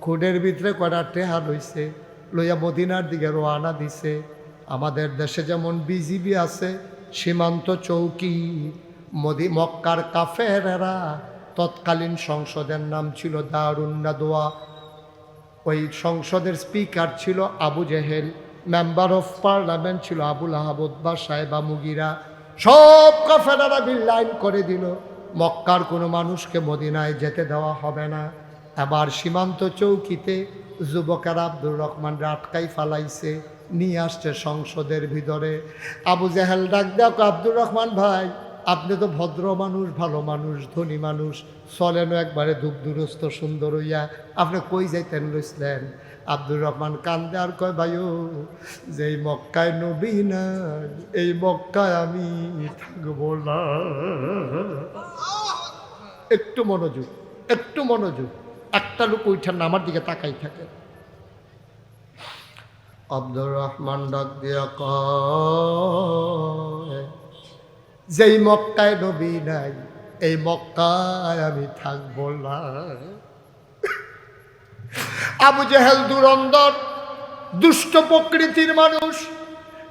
খুডের ভিতরে কটা টেহা লইছে, লইয়া মদিনার দিকে রওনা দিছে। আমাদের দেশে যেমন বিজিবি আছে, সীমান্ত চৌকি, মক্কার কাফেরেরা, তৎকালীন সংসদের নাম ছিল দারুন নাদওয়া। ওই সংসদের স্পিকার ছিল Abu Jahl, member of parliament ছিল আবুল আহাব উতবা সাহেবা মুগিরা। সব কাফেরেরা বিল্লাইন করে দিল, মক্কার কোনো মানুষকে মদিনায় যেতে দেওয়া হবে না। এবার সীমান্ত চৌকিতে যুবকেরা আব্দুর রহমানরা আটকাই ফালাইছে, নিয়ে আসছে সংসদের ভিতরে। আবু জেহেল ডাক দেখো, আব্দুর রহমান ভাই, আপনি তো ভদ্র মানুষ, ভালো মানুষ, ধনী মানুষ, চলেনও একবারে দুরস্ত সুন্দর হইয়া, আপনি কই যাইতেন লইছিলেন? আব্দুর রহমান কান্দে আর কয়, ভাইও যে এই মক্কায় নবী নাই, এই মক্কায় আমি থাকবো না। একটু মনোযোগ, একটু মনোযোগ। একটা লোক ওইটার নামার দিকে তাকাই থাকে। আব্দুর রহমান ডাক দিয়া কয়, যেই মক্কায় নবী নাই, এই মক্কায় আমি থাকবো না। আবু জেহেল দুরন্দর দুষ্ট প্রকৃতির মানুষ,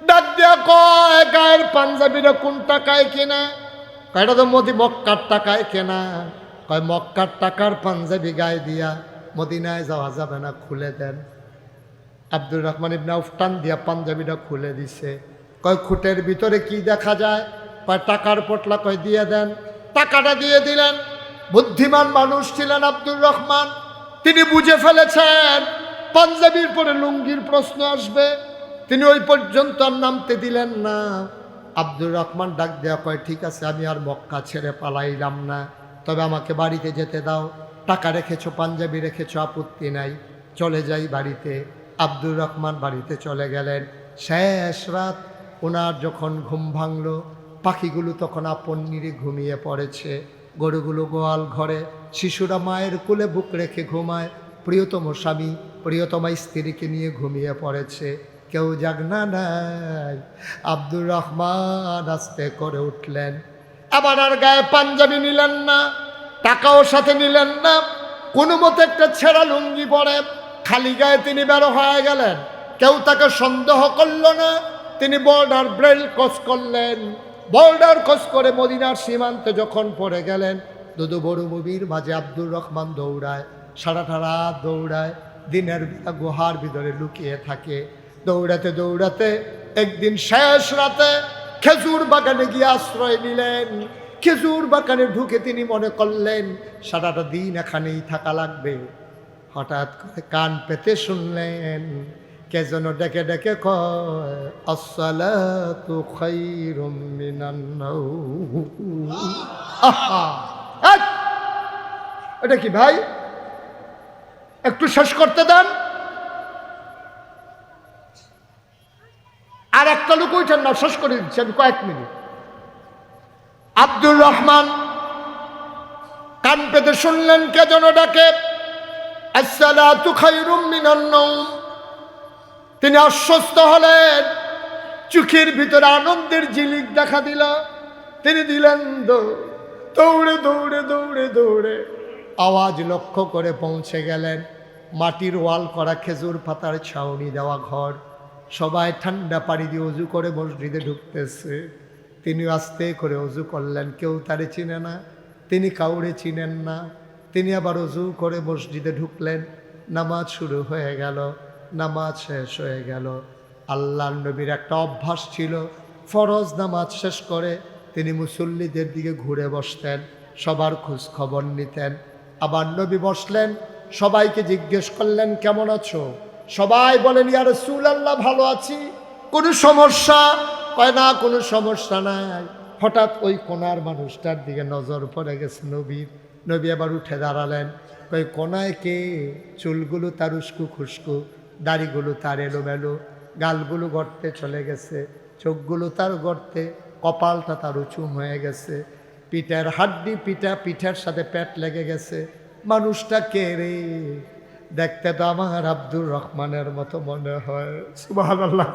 ডাক দিয়া কয়, গায়ের পাঞ্জাবিরা কোন টাকায় কেনা? কয়টা তো মক্কার টাকায় কেনা। কয় মক্কার টাকার পাঞ্জাবি গায়ে দিয়া মদিনায় যাওয়া যাবে না, খুলে দেন। আব্দুর রহমান ইবনে আউফ টান দিয়া পাঞ্জাবিটা খুলে দিছে। কয় খুঁটের ভিতরে কি দেখা যায়? কয় টাকার পটলা। কয় দিয়ে দেন। টাকাটা দিয়ে দিলেন। বুদ্ধিমান মানুষ ছিলেন আব্দুর রহমান, তিনি বুঝে ফেলেছেন পাঞ্জাবির পরে লুঙ্গির প্রশ্ন আসবে, তিনি ওই পর্যন্ত আর নামতে দিলেন না। আব্দুর রহমান ডাক দেওয়া কয়, ঠিক আছে, আমি আর মক্কা ছেড়ে পালাইলাম না, তবে আমাকে বাড়িতে যেতে দাও। টাকা রেখেছো, পাঞ্জাবি রেখেছো, আপত্তি নাই, চলে যাই বাড়িতে। আব্দুর রহমান বাড়িতে চলে গেলেন। শেষ রাত ওনার যখন ঘুম ভাঙল, পাখিগুলো তখন আপন নিরে ঘুমিয়ে পড়েছে, গরুগুলো গোয়াল ঘরে, শিশুরা মায়ের কোলে বুক রেখে ঘুমায়, প্রিয়তম স্বামী প্রিয়তমা স্ত্রীকে নিয়ে ঘুমিয়ে পড়েছে, কেউ জাগনা নাই। আব্দুর রহমান আস্তে করে উঠলেন। আবার আর গায়ে পাঞ্জাবি নিলেন না, টাকাও সাথে নিলেন না, কোনো মতে একটা ছেঁড়া লুঙ্গি পরে খালি গায়ে তিনি বের হয়ে গেলেন। কেউ তাকে সন্দেহ করল না। তিনি বর্ডার ব্রেল ক্রস করলেন। বর্ডার ক্রস করে মদিনার সীমান্তে যখন পড়ে গেলেন, দুদু মরুভূমির মাঝে আব্দুর রহমান দৌড়ায়, সারাটা রাত দৌড়ায়, দিনের বেলা গুহার ভিতরে লুকিয়ে থাকে। দৌড়াতে দৌড়াতে একদিন শেষ রাতে খেজুর বাগানে গিয়ে আশ্রয় নিলেন। খেজুর বাগানে ঢুকে তিনি মনে করলেন সারাটা দিন এখানেই থাকা লাগবে। হঠাৎ করে কান পেতে শুনলেন কে যেন ডেকে ডেকে কয়, আসসালাতু খায়রুম মিনান নাওম। আহা, এটা কি ভাই, একটু শেষ করতে দেন। আর একটা লোক ওইটার না, শেষ করে দিচ্ছি আমি কয়েক মিনিট। আব্দুর রহমান কান পেতে শুনলেন কে যেন ডাকে, আসসালাতু খায়রুম মিনান নাওম। তিনি আশ্বস্ত হলেন, চোখের ভিতরে আনন্দের ঝিলিক দেখা দিল। তিনি দিলেন দৌড়ে দৌড়ে দৌড়ে দৌড়ে আওয়াজ লক্ষ্য করে পৌঁছে গেলেন মাটির ওয়াল করা খেজুর পাতার ছাউনি দেওয়া ঘর। সবাই ঠান্ডা পানি দিয়ে অজু করে মসজিদে ঢুকতেছে। তিনি আস্তে করে অজু করলেন, কেউ তারে চিনে না। তিনি কাউরে চিনেন না। তিনি আবার ওযু করে মসজিদে ঢুকলেন, নামাজ শুরু হয়ে গেল, নামাজ শেষ হয়ে গেল। আল্লাহর নবীর একটা অভ্যাস ছিল, ফরজ নামাজ শেষ করে তিনি মুসল্লিদের দিকে ঘুরে বসতেন, সবার খোঁজ খবর নিতেন। আবার নবী বসলেন, সবাইকে জিজ্ঞেস করলেন কেমন আছো? সবাই বলেন ইয়া রাসূলুল্লাহ ভালো আছি। কোনো সমস্যা? কয় না কোনো সমস্যা নাই। হঠাৎ ওই কোনার মানুষটার দিকে নজর পড়ে গেছে নবীর। নবী আবার উঠে দাঁড়ালেন, কই কোনায় কে? চুলগুলো তার উস্কু খুস্কু, দাড়িগুলো তার এলোমেলো, গালগুলো গর্তে চলে গেছে, চোখগুলো তার গর্তে, কপালটা তার উঁচু হয়ে গেছে, পিঠের হাড্ডি পিঠের সাথে পেট লেগে গেছে। মানুষটা কে রে? দেখতে তো আমার আব্দুর রহমানের মতো মনে হয়। সুবহানাল্লাহ।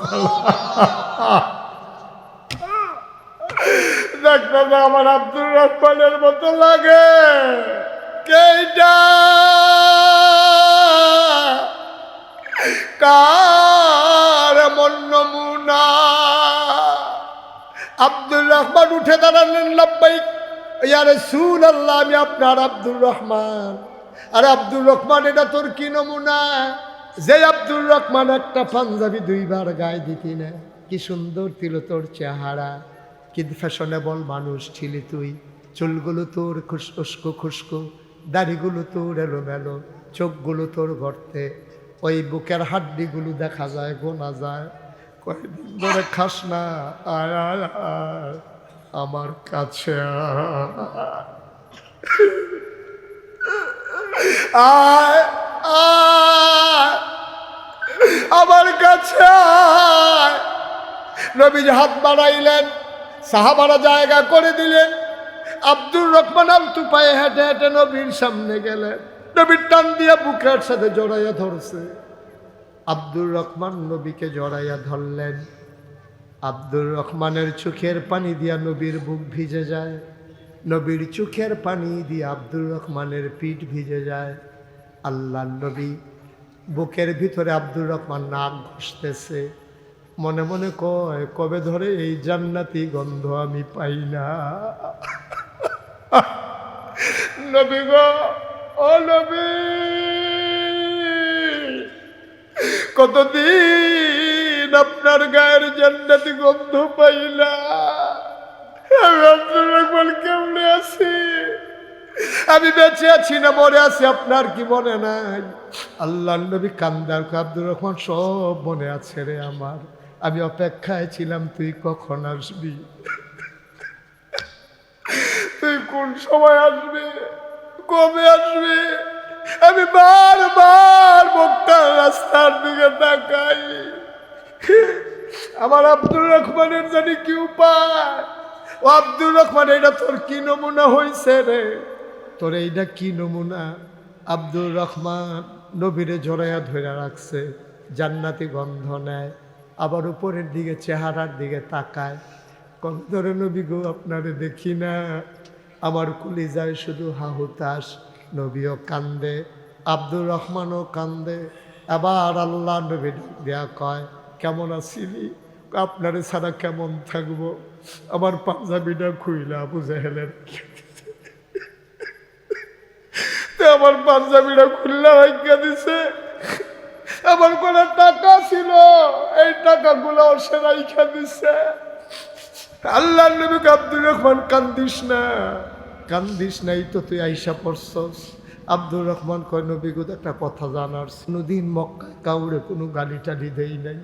দেখতে তো আমার আব্দুর রহমানের মতো লাগে। কেইটা কার এমন নমুনা? আব্দুর রহমান উঠে দাঁড়ালেন, লাব্বাইক ইয়া রাসূলুল্লাহ, আমি আপনার আব্দুর রহমান। আর আব্দুর রহমান এটা তোর কি নমুনা? যে আব্দুর রহমান একটা পাঞ্জাবি দুইবার গায়ে দিতি না, কি সুন্দর ছিল তোর চেহারা, কি ফ্যাশনেবল মানুষ ছিলি তুই। চুলগুলো তোর উস্কো খুস্কো, দাড়িগুলো তোর এলোমেলো, চোখগুলো তোর গর্তে, ওই বুকের হাড্ডিগুলো দেখা যায়, গোনা যায়। কয়েকদিন ধরে খাস না, আয় আয় আয় আমার কাছে আয় আয় আমার কাছে আয়। নবীজি হাত বাড়াইলেন, সাহাবারা জায়গা করে দিলেন। আব্দুর রহমান আলতু পায়ে হেঁটে হেঁটে নবীর সামনে গেলেন। নবীর টান দিয়ে বুকের সাথে জড়াইয়া ধরছে। আব্দুর রহমান নবীকে জড়াইয়া ধরলেন। আব্দুর রহমানের চোখের পানি দিয়া নবীর বুক ভিজে যায়, নবীর চোখের পানি দিয়ে আব্দুর রহমানের পিঠ ভিজে যায়। আল্লাহ নবী বুকের ভিতরে আব্দুর রহমান নাক ঘষতেছে, মনে মনে কয় কবে ধরে এই জান্নাতি গন্ধ আমি পাই না। নবী গো, ও নবী, কতদিন আপনার গায়ের জান্নাতি গন্ধ পাই না। আমি আব্দুর রহমান কেমনে আছি? আমি বেঁচে আছি না মরে আছি আপনার কি মনে নাই? আল্লাহ নবী কান্দার, আব্দুর রহমান সব মনে আছে রে আমার, আমি অপেক্ষায় ছিলাম তুই কখন আসবি, তুই কোন সময় আসবি, কবে আসবি। আমি বারবার মক্কার রাস্তার দিকে তাকাই, আমার আব্দুর রহমানের জানি কি উপায়। ও আব্দুর রহমান, এটা তোর কি নমুনা হয়েছে রে? তোর এইটা কি নমুনা? আব্দুর রহমান নবীরে জড়াইয়া ধরে রাখছে, জান্নাতি গন্ধ নেয়, আবার উপরের দিকে চেহারার দিকে তাকায়। কম ধরে নবী গো আপনারে দেখি না, আমার কলিজায় শুধু হাহুতাস। নবীও কান্দে, আব্দুর রহমানও কান্দে। আবার আল্লাহ নবী দেয়া কয় কেমন আছিলি? আপনারে ছাড়া কেমন থাকবো? আমার পাঞ্জাবিটা খুইলা আবু জাহেলের আমার পাঞ্জাবিটা খুললা রাখা দিছে। আমার কোনো টাকা ছিল, এই টাকাগুলো সে রাইখা দিছে। আল্লাহ নবী আব্দুর রহমান কান্দিস না, কান্দিস নাই তো তুই আইসা পড়ছস। আব্দুর রহমান কয় নবী গো একটা কথা জানার, কোনোদিন মক্কায় কাউরে কোনো গালি টালি দেই নাই,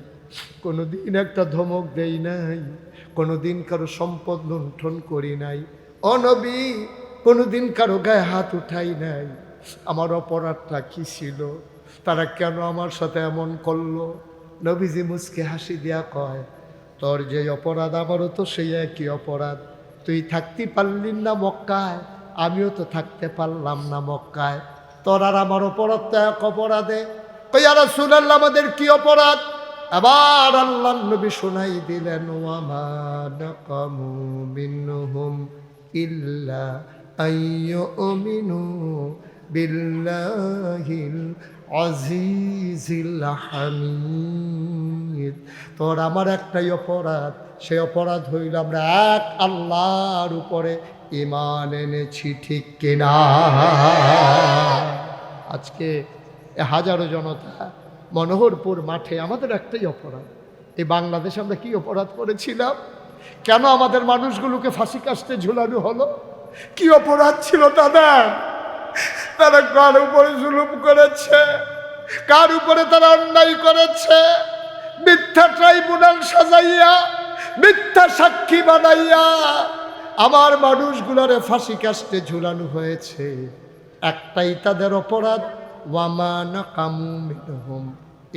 কোনোদিন একটা ধমক দেই নাই, কোনোদিন কারো সম্পদ লুণ্ঠন করি নাই। ও নবী, কোনোদিন কারো গায়ে হাত উঠাই নাই। আমার অপরাধটা কি ছিল? তারা কেন আমার সাথে এমন করলো? নবীজি মুচকে হাসি দিয়া কয় তোর যে অপরাধ আমারও তো সেই একই অপরাধ। তুই থাকতে পারলি না মক্কায়, আমিও তো থাকতে পারলাম না মক্কায়। তোর আর আমার অপরাধ তো এক অপরাধে। কই ইয়া রাসূলুল্লাহ আমাদের কি অপরাধ? আবার আল্লাহর নবী শোনাই দিলেন ওয়ামা নাকামু মিনহুম ইল্লা আইয়ুমিনু বিল্লাহিল আজিজিল হামিদ। তোর আমার একটাই অপরাধ, সে অপরাধ হইল আমরা এক আল্লাহর উপরে ঈমান এনেছি ঠিক কিনা। আজকে হাজারো জনতা মনোহরপুর মাঠে, আমাদের একটাই অপরাধ, এই বাংলাদেশে আমরা কি অপরাধ করেছিলাম? কেন আমাদের মানুষগুলোকে ফাঁসি কাস্টে ঝুলানো হলো? কি অপরাধ ছিল তাদের? তারা কার উপরে জুলুম করেছে, কার উপরে তারা অন্যায় করেছে? মিথ্যা ট্রাইব্যুনাল সাজাইয়া, মিথ্যা সাক্ষী বানাইয়া আমার মানুষগুলারে ফাঁসি কাস্টে ঝুলানো হয়েছে। একটাই তাদের অপরাধ, ওয়ামা নাকামু মিনহুম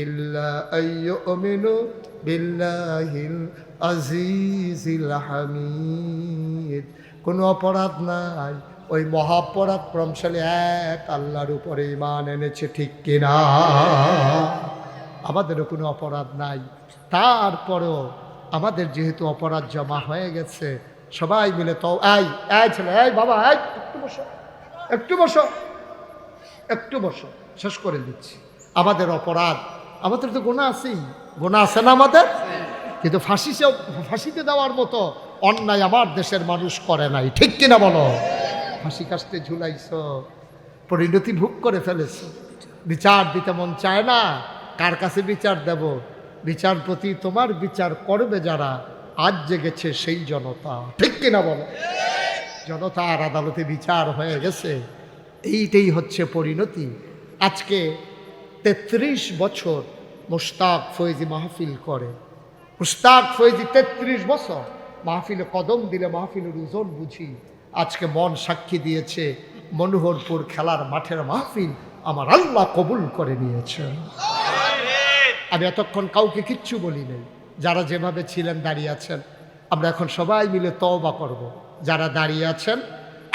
ইল্লা আইয়ুমিনু বিল্লাহিল আজিজিল হামিদ। কোনো অপরাধ নাই, ওই মহাপরাক্রমশালী এক আল্লাহর উপরে ঈমান এনেছে ঠিক কিনা। আমাদেরও কোনো অপরাধ নাই, তারপরেও আমাদের যেহেতু অপরাধ জমা হয়ে গেছে, সবাই মিলে তো এই ছেলে, এই বাবা, একটু বসো, একটু বসো, একটু বসো, শেষ করে দিচ্ছি। আমাদের অপরাধ, আমাদের তো গুনাহ আছেই, গুনাহ আছে না আমাদের? কিন্তু ফাঁসিতে দেওয়ার মতো অন্যায় আমার দেশের মানুষ করে নাই, ঠিক কিনা বলো? ফাঁসি কাস্তে ঝুলাইছ, পরিণতি ভোগ করে ফেলেছ, বিচার দিতে মন চায় না। কার কাছে বিচার দেব? বিচারপতি তোমার বিচার করবে যারা, আজ জেগেছে সেই জনতা, ঠিক কিনা বলো? জনতার আদালতে বিচার হয়ে গেছে, এইটাই হচ্ছে পরিণতি। আজকে 33 বছর মুশতাক ফৈজি মাহফিল করে। মুশতাক ফৈজি 33 বছর মাহফিলে কদম দিলে মাহফিলের ওজন বুঝি। আজকে মন সাক্ষী দিয়েছে, মনোহরপুর খেলার মাঠের মাহফিল আমার আল্লাহ কবুল করে নিয়েছে। আমি এতক্ষণ কাউকে কিচ্ছু বলি নাই, যারা যেভাবে ছিলেন দাঁড়িয়ে আছেন, আমরা এখন সবাই মিলে তওবা করব। যারা দাঁড়িয়ে আছেন,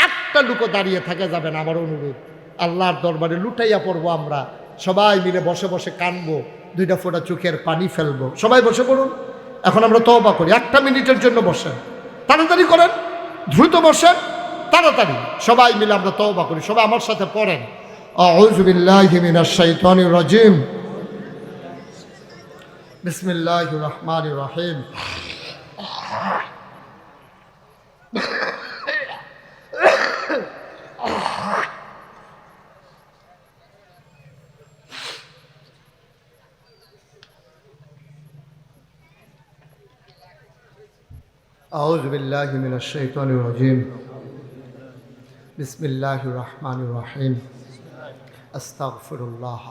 একটা লুকো দাঁড়িয়ে থাকা যাবে না, আমার অনুরোধ। আল্লাহর দরবারে লুটাইয়া পড়বো, আমরা সবাই মিলে বসে বসে কানবো, 2 ফোঁটা চোখের পানি ফেলবো। সবাই বসে পড়ুন, এখন আমরা তওবা করি। 1 মিনিটের জন্য বসেন, তাড়াতাড়ি করেন, দ্রুত বসেন, তাড়াতাড়ি সবাই মিলে আমরা তওবা করি। সবাই আমার সাথে পড়েন, আউযু বিল্লাহি মিনাশ শাইতানির রাজিম, বিসমিল্লাহির রহমানির রহিম। আউযু বিল্লাহি মিনাশ শাইতানির রাজিম, বিসমিল্লাহির রহমানির রহিম। আস্তাগফিরুল্লাহ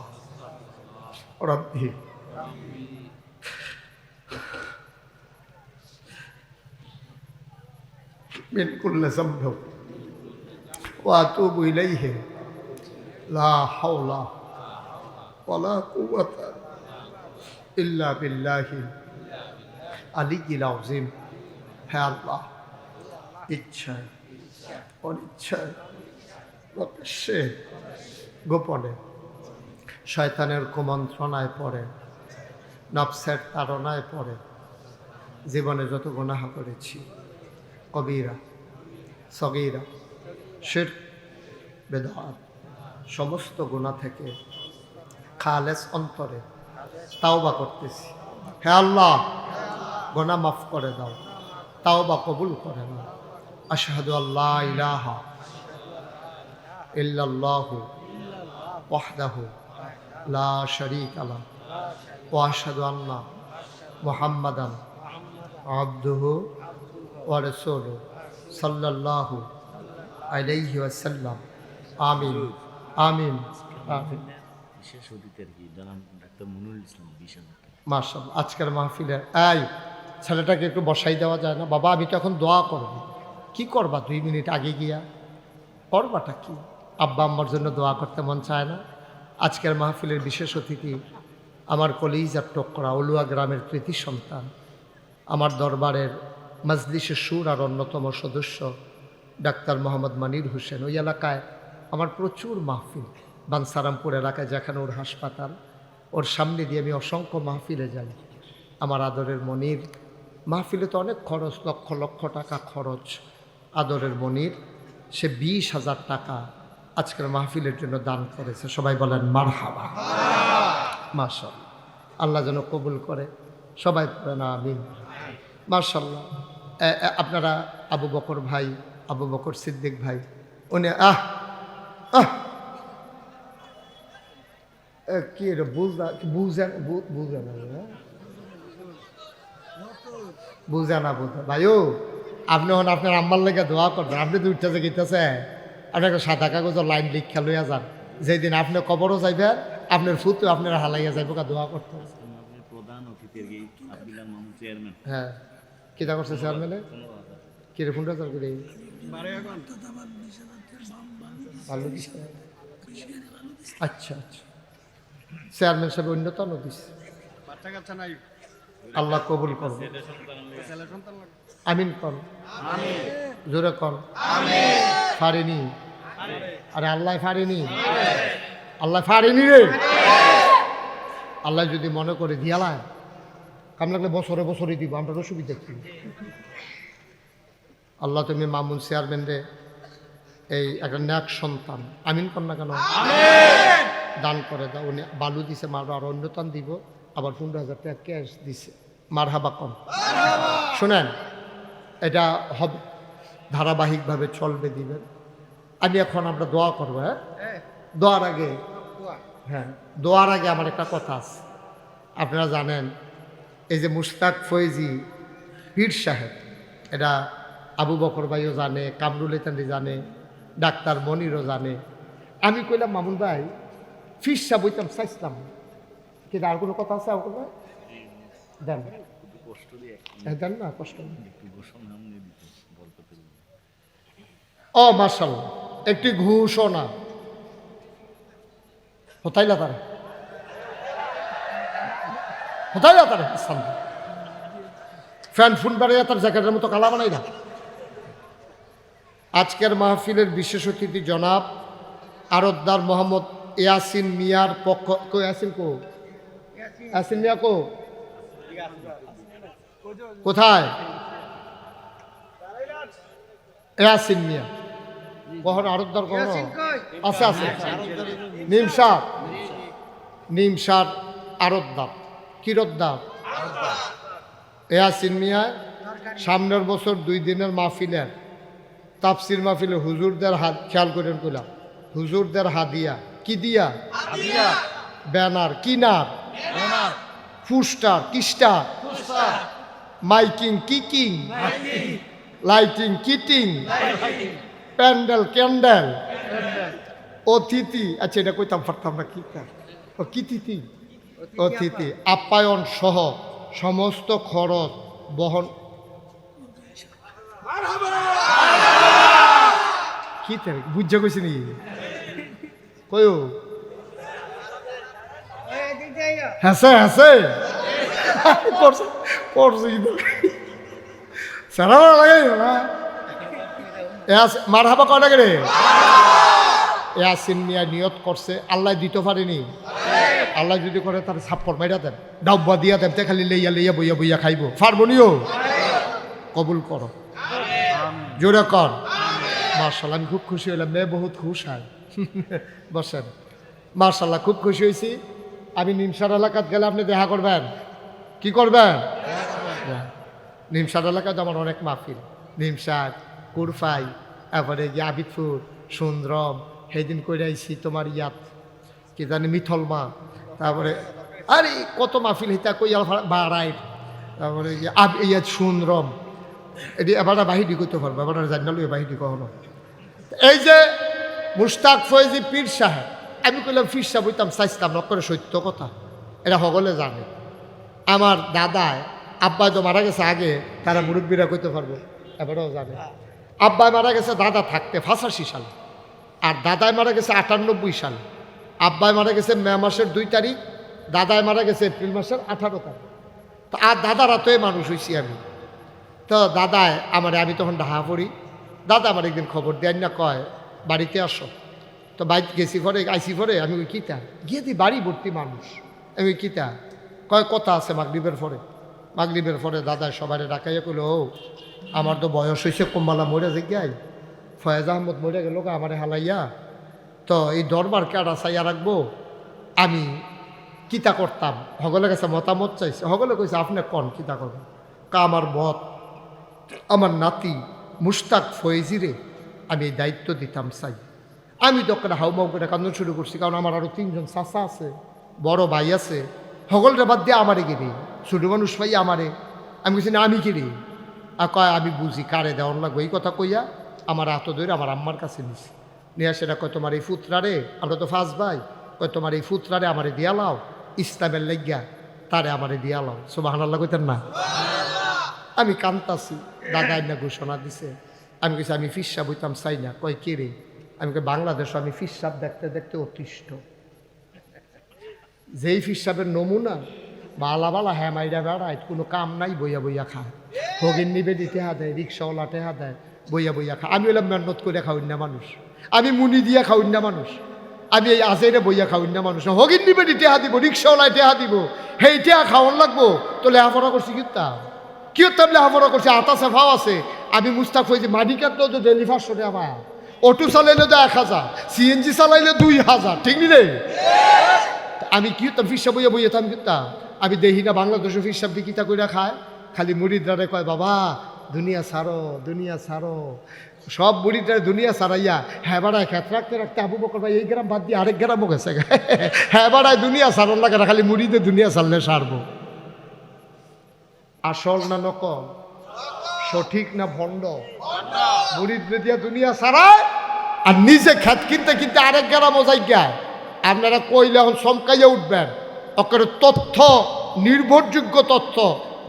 রাব্বি মিন কুল্লি যামবি ওয়া আতুবু ইলাইহি, লা হাওলা ওয়ালা কুওয়াতা ইল্লা বিল্লাহি আলিয়্যিল আযীম। হে আল্লাহ, ইচ্ছায় অনিচ্ছায় প্রকাশ্যে গোপনে শয়তানের কুমন্ত্রণায় পড়ে, নফসের তাড়নায় পড়ে জীবনে যত গুনাহ করেছি, কবিরা সগীরা শিরক বেদাত, সমস্ত গুনাহ থেকে খালেস অন্তরে তাওবা করতেছি। হে আল্লাহ, গুনাহ মাফ করে দাও, তাওবা কবুল করে নাও। আশহাদু আল্লা ইলাহা ইল্লাল্লাহু ওয়াহদাহু লা শারীকা লাহু ওয়া আশহাদু আন্না মুহাম্মাদান আবদুহু ওয়া রাসূলুহু সাল্লাল্লাহু আলাইহি ওয়াসাল্লাম। আমিন আমিন আমিন। বিশেষ অতিথির কি জনাব ডাক্তার মনিরুল ইসলাম বিশাল। মাশাআল্লাহ, আজকের মাহফিলে এই ছেলেটাকে একটু বসাই দেওয়া যায় না? বাবা, আমি তো এখন দোয়া করব। কি করবা 2 মিনিট আগে গিয়া? করবাটা কি? আব্বা আম্মার জন্য দোয়া করতে মন চায় না? আজকের মাহফিলের বিশেষ অতিথি আমার কলিজার টুকরা অলুয়া গ্রামের কৃতি সন্তান, আমার দরবারের মজলিসে সুর আর অন্যতম সদস্য ডাক্তার মোহাম্মদ মনির হোসেন। ওই এলাকায় আমার প্রচুর মাহফিল, বানসারামপুর এলাকায় যেখানে ওর হাসপাতাল, ওর সামনে দিয়ে আমি অসংখ্য মাহফিলে যাই। আমার আদরের মনির, মাহফিলে তো অনেক খরচ, লক্ষ লক্ষ টাকা খরচ। আদরের মনির সে 20,000 টাকা আজকের মাহফিলের জন্য দান করেছে। সবাই বলেন মারহাবা। মাশাআল্লাহ, আল্লাহ যেন কবুল করে। সবাই বলেন আমিন। মাশাআল্লাহ। আপনারা আবু বকর ভাই আবু বকর সিদ্দিক ভাই, উনি আহ আহ কি রে বুঝে না ভাইও, আপনি হন আপনার আম্মার লেগে দোয়া করবেন। আপনি তো উঠতে যে গেতেছে, আপনি একটা সাদা কাগজের লাইন লিখা লইয়া যান, যেদিন আপনি কবরও যাইবেন আপনার ফুতু আপনার হালাইয়া যাইব কা দোয়া করতে। আপনি প্রধান অতিথির কি আব্দুল্লাহ মাহমুদ চেয়ারম্যান হ্যাঁ কিটা করছে চেয়ারম্যানে? কি রে 15,000 করে ভালো দিছে। আচ্ছা আচ্ছা, চেয়ারম্যান সাহেব অন্যতম দিচ্ছে। আল্লাহ কবুল করবে। আমিন কর, জোরে কর। ফারেনি, আরে আল্লাহ ফারেনি, আল্লাহ ফারেনি রে। আল্লাহ যদি মনে করে দিয়ালায় কাম লাগলে বছরে বছরই দিব, আমরা অসুবিধা কি? আল্লাহ তুমি মামুন চেয়ারম্যান রে এই একটা ন্যাক সন্তান, আমিন কর না কেন, দান করে দাও। উনি বালু দিছে, মার আর অন্যতম দিব, আবার 15,000 টাকা ক্যাশ দিছে। মার হাবা কম। শোনেন, এটা হবে ধারাবাহিকভাবে চলবে, দিবেন। আমি এখন আমরা দোয়া করবো। হ্যাঁ, দোয়ার আগে, হ্যাঁ দোয়ার আগে আমার একটা কথা আছে। আপনারা জানেন এই যে মুশতাক ফয়েজি পীর সাহেব, এটা আবু বকর ভাইও জানে, কামরুল ইতানি জানে, ডাক্তার মনিরও জানে। আমি কইলাম মামুন ভাই ফিরসা বইতাম চাইছিলাম, কিন্তু আর কোনো কথা আছে? আমার ভাই দেন, কষ্ট দিয়ে দেন না, কষ্ট নেই। একটু ঘোষণা আমনে দিতে বরকতের জন্য। ও মার্শাল্লাহ, একটি ঘোষণা হতাইলা তারা, হতাইলা তারা ফ্যান ফোন বাড়িয়ে তার জ্যাকেটের মতো কালা বানাই না। আজকের মাহফিলের বিশেষ অতিথি জনাব আরতদার মোহাম্মদ ইয়াসিন মিয়ার পক্ষ, ইয়াসিন কো, ইয়াসিন মিয়া কো, কোথায়? ইয়াসিন মিয়া কখন? আরতদার কখন আছে? আছে নিমসার, নিমসার আরতদার, কিরতদার ইয়াসিন মিয়া সামনের বছর 2 দিনের মাহফিলের তাফসির মাহফিলে হুজুরদের হাত খেয়াল করেন, কইলাম হুজুরদের হাদিয়া কি দিয়া? ব্যানার, কিনার, ফুস্টার, কিস্টার, মাইকিং, কিকিং, লাইটিং, কিটিং, প্যান্ডেল, ক্যান্ডেল, অতিথি, আচ্ছা এটা কইতাম পারতাম না, কি ও কিতিথি, অতিথি আপ্যায়ন সহ সমস্ত খরচ বহন। কি বুঝা কইছি নি কই? হাসে হাসে পড়ছে পড়ছে কিন্তু সারা লাগে না। মার হাবা কয়টা করে ইয়াসিন মিয়া নিয়ত করছে, আল্লাহ দিতে পারেনি। আল্লাহ যদি করে তার ছাপ্পর মাইরা দেন, ডাব্বা দিয়া দেন, খালি লইয়া লইয়া বইয়া বইয়া খাইব, পারবনিও। কবুল করো, জোরে কর। মার্শাল্লাহ, আমি খুব খুশি হইলাম, মেয়ে বহুত খুশ হয়। বসেন। মার্শাল্লাহ, খুব খুশি হয়েছি। আমি নিমসার এলাকাত গেলে আপনি দেখা করবেন, কি করবেন? নিমসার এলাকায় আমার অনেক মাহফিল, নিমসার, কুরফাই, তারপরে গিয়ে আবিদপুর, সুন্দরম, সেদিন করে আইছি তোমার ইয়াত কি জানি মিথলমা, তারপরে আরে কত মাহফিল হিতা কইয়া বাড়াই, তারপরে ইয়াত সুন্দরম, এটি এবার বাহিনী করতে পারবো, এবার জানালো বাহিনী কখনো। এই যে মুশতাক ফয়েজি পীর সাহেব, আমি কইলাম পীর সাহেব হইতাম চাইছিলাম না, করে সত্য কথা, এটা সকলে জানে। আমার দাদায় আব্বাই তো মারা গেছে আগে, তারা মুরব্বীরা কইতে পারবো, এবারও জানে। আব্বাই মারা গেছে দাদা থাকতে 85 সালে, আর দাদায় মারা গেছে 98 সালে। আব্বাই মারা গেছে মে মাসের 2 তারিখ, দাদায় মারা গেছে এপ্রিল মাসের 18 তারিখ। তো আর দাদারা তো মানুষ হয়েছি আমি। তো দাদায় আমার, আমি তখন ঢাকা পড়ি, দাদা আমার একদিন খবর দেয় না, কয় বাড়িতে আসো। তো বাড়িতে গেছি পরে, আইসি পরে আমি ওই কিতা গিয়ে দিই, বাড়ি ভর্তি মানুষ। আমি কিতা কয় কথা আছে মাগরিবের পরে। মাগরিবের পরে দাদা সবাই ডাকাইয়া কইল, ও আমার তো বয়স হয়েছে, কম্বালা মরে যাই, ফয়েজ আহমদ মরে গেল আমার হালাইয়া, তো এই দরবার কাটা চাইয়া রাখবো, আমি কিতা করতাম। সকলে গেছে মতামত চাইছে, সকলে কইছে আপনি কন কিতা করবেন। কা আমার বত, আমার নাতি, মুশতাক ফয়েজিরে আমি এই দায়িত্ব দিতাম চাই। আমি তখন হাউমাউ করে কান্দন শুরু করছি, কারণ আমার আরও 3 জন চাচা আছে, বড় ভাই আছে, সকলটা বাদ দিয়ে আমারে গিরি ছোটো মানুষ ভাই আমারে। আমি বলছি না আমি গিরি, আর কয় আমি বুঝি কারে দেওয়ার লাগবে, এই কথা কইয়া আমার হাত ধরে আমার আম্মার কাছে নিছি। নিয়ে সেটা কয় তোমার এই ফুতরারে, আমরা তো ফার্স্ট ভাই, কয় তোমার এই ফুতরারে আমারে দিয়া লাও, ইসলামের লাগিয়া তারে আমারে দিয়া লাও। সুবহানাল্লাহ কইতেন না? আমি কান্তাছি, দাদা না ঘোষণা দিছে। আমি কইছি আমি ফিসাব হইতাম চাই না। কয় কে রে? আমি কই বাংলাদেশ আমি ফিসাব দেখতে দেখতে অতিষ্ঠ। যেই ফিসাবের নমুনা বালা বালা হ্যাঁ মাইরা বেড়ায়, কোনো কাম নাই, বইয়া বইয়া খায়, হগিন নিবে দিতে হা দেয়, রিক্সাওয়ালা টেহা দেয়, বইয়া বইয়া খায়। আমি হলাম মেহনত করে খাওয়াই না মানুষ, আমি মুনি দিয়া খাওয়াই না মানুষ, আমি এই আজেরে বইয়া খাওয়াই না মানুষ। হগিন নিবে টেহা দিব, রিক্সাওয়ালায় টেহা দিব, হেই টেহা খাওয়ান লাগবো তো লেহাপড়া করছি কি হতাম লেহাপড়া করছি, আতা ভাও আছে। আমি মুস্তাক হয়েছি মাটি কাটলেও তো ডেলি 500 টাকা পায়, অটো চালাইলে তো 1000, সিএনজি চালাইলে 2000, ঠিক নি রে? আমি কি হতাম ফিসাব বইয়া বইয়া থাম কিতাম। আমি দেখি না বাংলাদেশে ফিসাব দিয়ে কিতা কইরা খায়, খালি মুরিদরা কয় বাবা দুনিয়া ছাড়ো, দুনিয়া ছাড়ো। সব মুরিদরা দুনিয়া ছাড়াইয়া হ্যাঁ বাড়ায় খেত রাখতে রাখতে আবু বকর ভাই এই গ্রাম বাদ দিয়ে আরেক গ্রামও গেছে। হ্যাঁ বাড়ায় দুনিয়া ছাড়ন লাগে না, খালি মুরিদে দুনিয়া ছাড়লে সারবো। আসল না নকল, সঠিক না ভণ্ড? মুরিদ দিয়া দুনিয়া ছাড়ায় আর নিজে খেত কিনতে কিনতে আরেক গ্রামও যাইয়া। আপনারা কইলে এখন চমকাইয়া উঠবেন। অকারে তথ্য, নির্ভরযোগ্য তথ্য।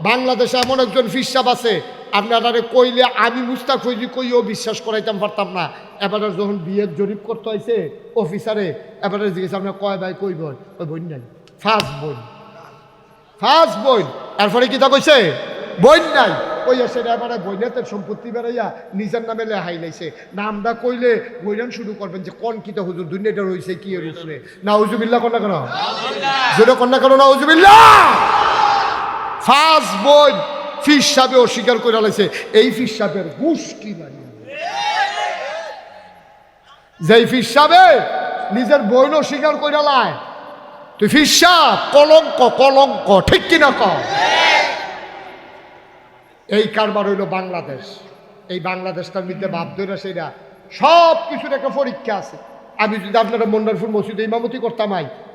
বাংলাদেশে এমন একজন ফিসাব আছে, আপনারা কইলে আমি মুস্তাক ফৈজি কইও বিশ্বাস করাইতাম পারতাম না। এবারে যখন বিয়ের জরিপ করতে হয়েছে অফিসারে, এবারে জিজ্ঞেস আপনার কয় ভাই কই বোন? ওই বোন নাই, ফার্স্ট বোন, ফার্স্ট বোন। এরপরে কি তা কইছে? বোন নাই। কইয়া সেটা এবারে বইনাতের সম্পত্তি বেড়াইয়া নিজের নামে লেহাই লাইছে। নামটা কইলে বইরান শুরু করবেন যে কোন কিতা হুজুর দুনিয়াটা রয়েছে কি এর উপরে। নাউজুবিল্লাহ কন্যা কেন? জোরে কন্যা কেন? নাউজুবিল্লাহ। ফার্স্ট বোন ফিস সাহেবে অস্বীকার করে লাইছে। এই ফিস সাহেবের গুষ্টি বাড়ি, যেই ফিস সাহেবে নিজের বোন অস্বীকার করে লাই, তুই ফিস সাহেব কলঙ্ক, কলঙ্ক, ঠিক কিনা কর? এই কারবার হইল বাংলাদেশ। এই বাংলাদেশটার মধ্যে ভাব ধরে সেটা সব কিছুর একটা পরীক্ষা আছে। আমি যদি আপনারা মন্ডারপুর মসজিদে ইমামতি করতাম,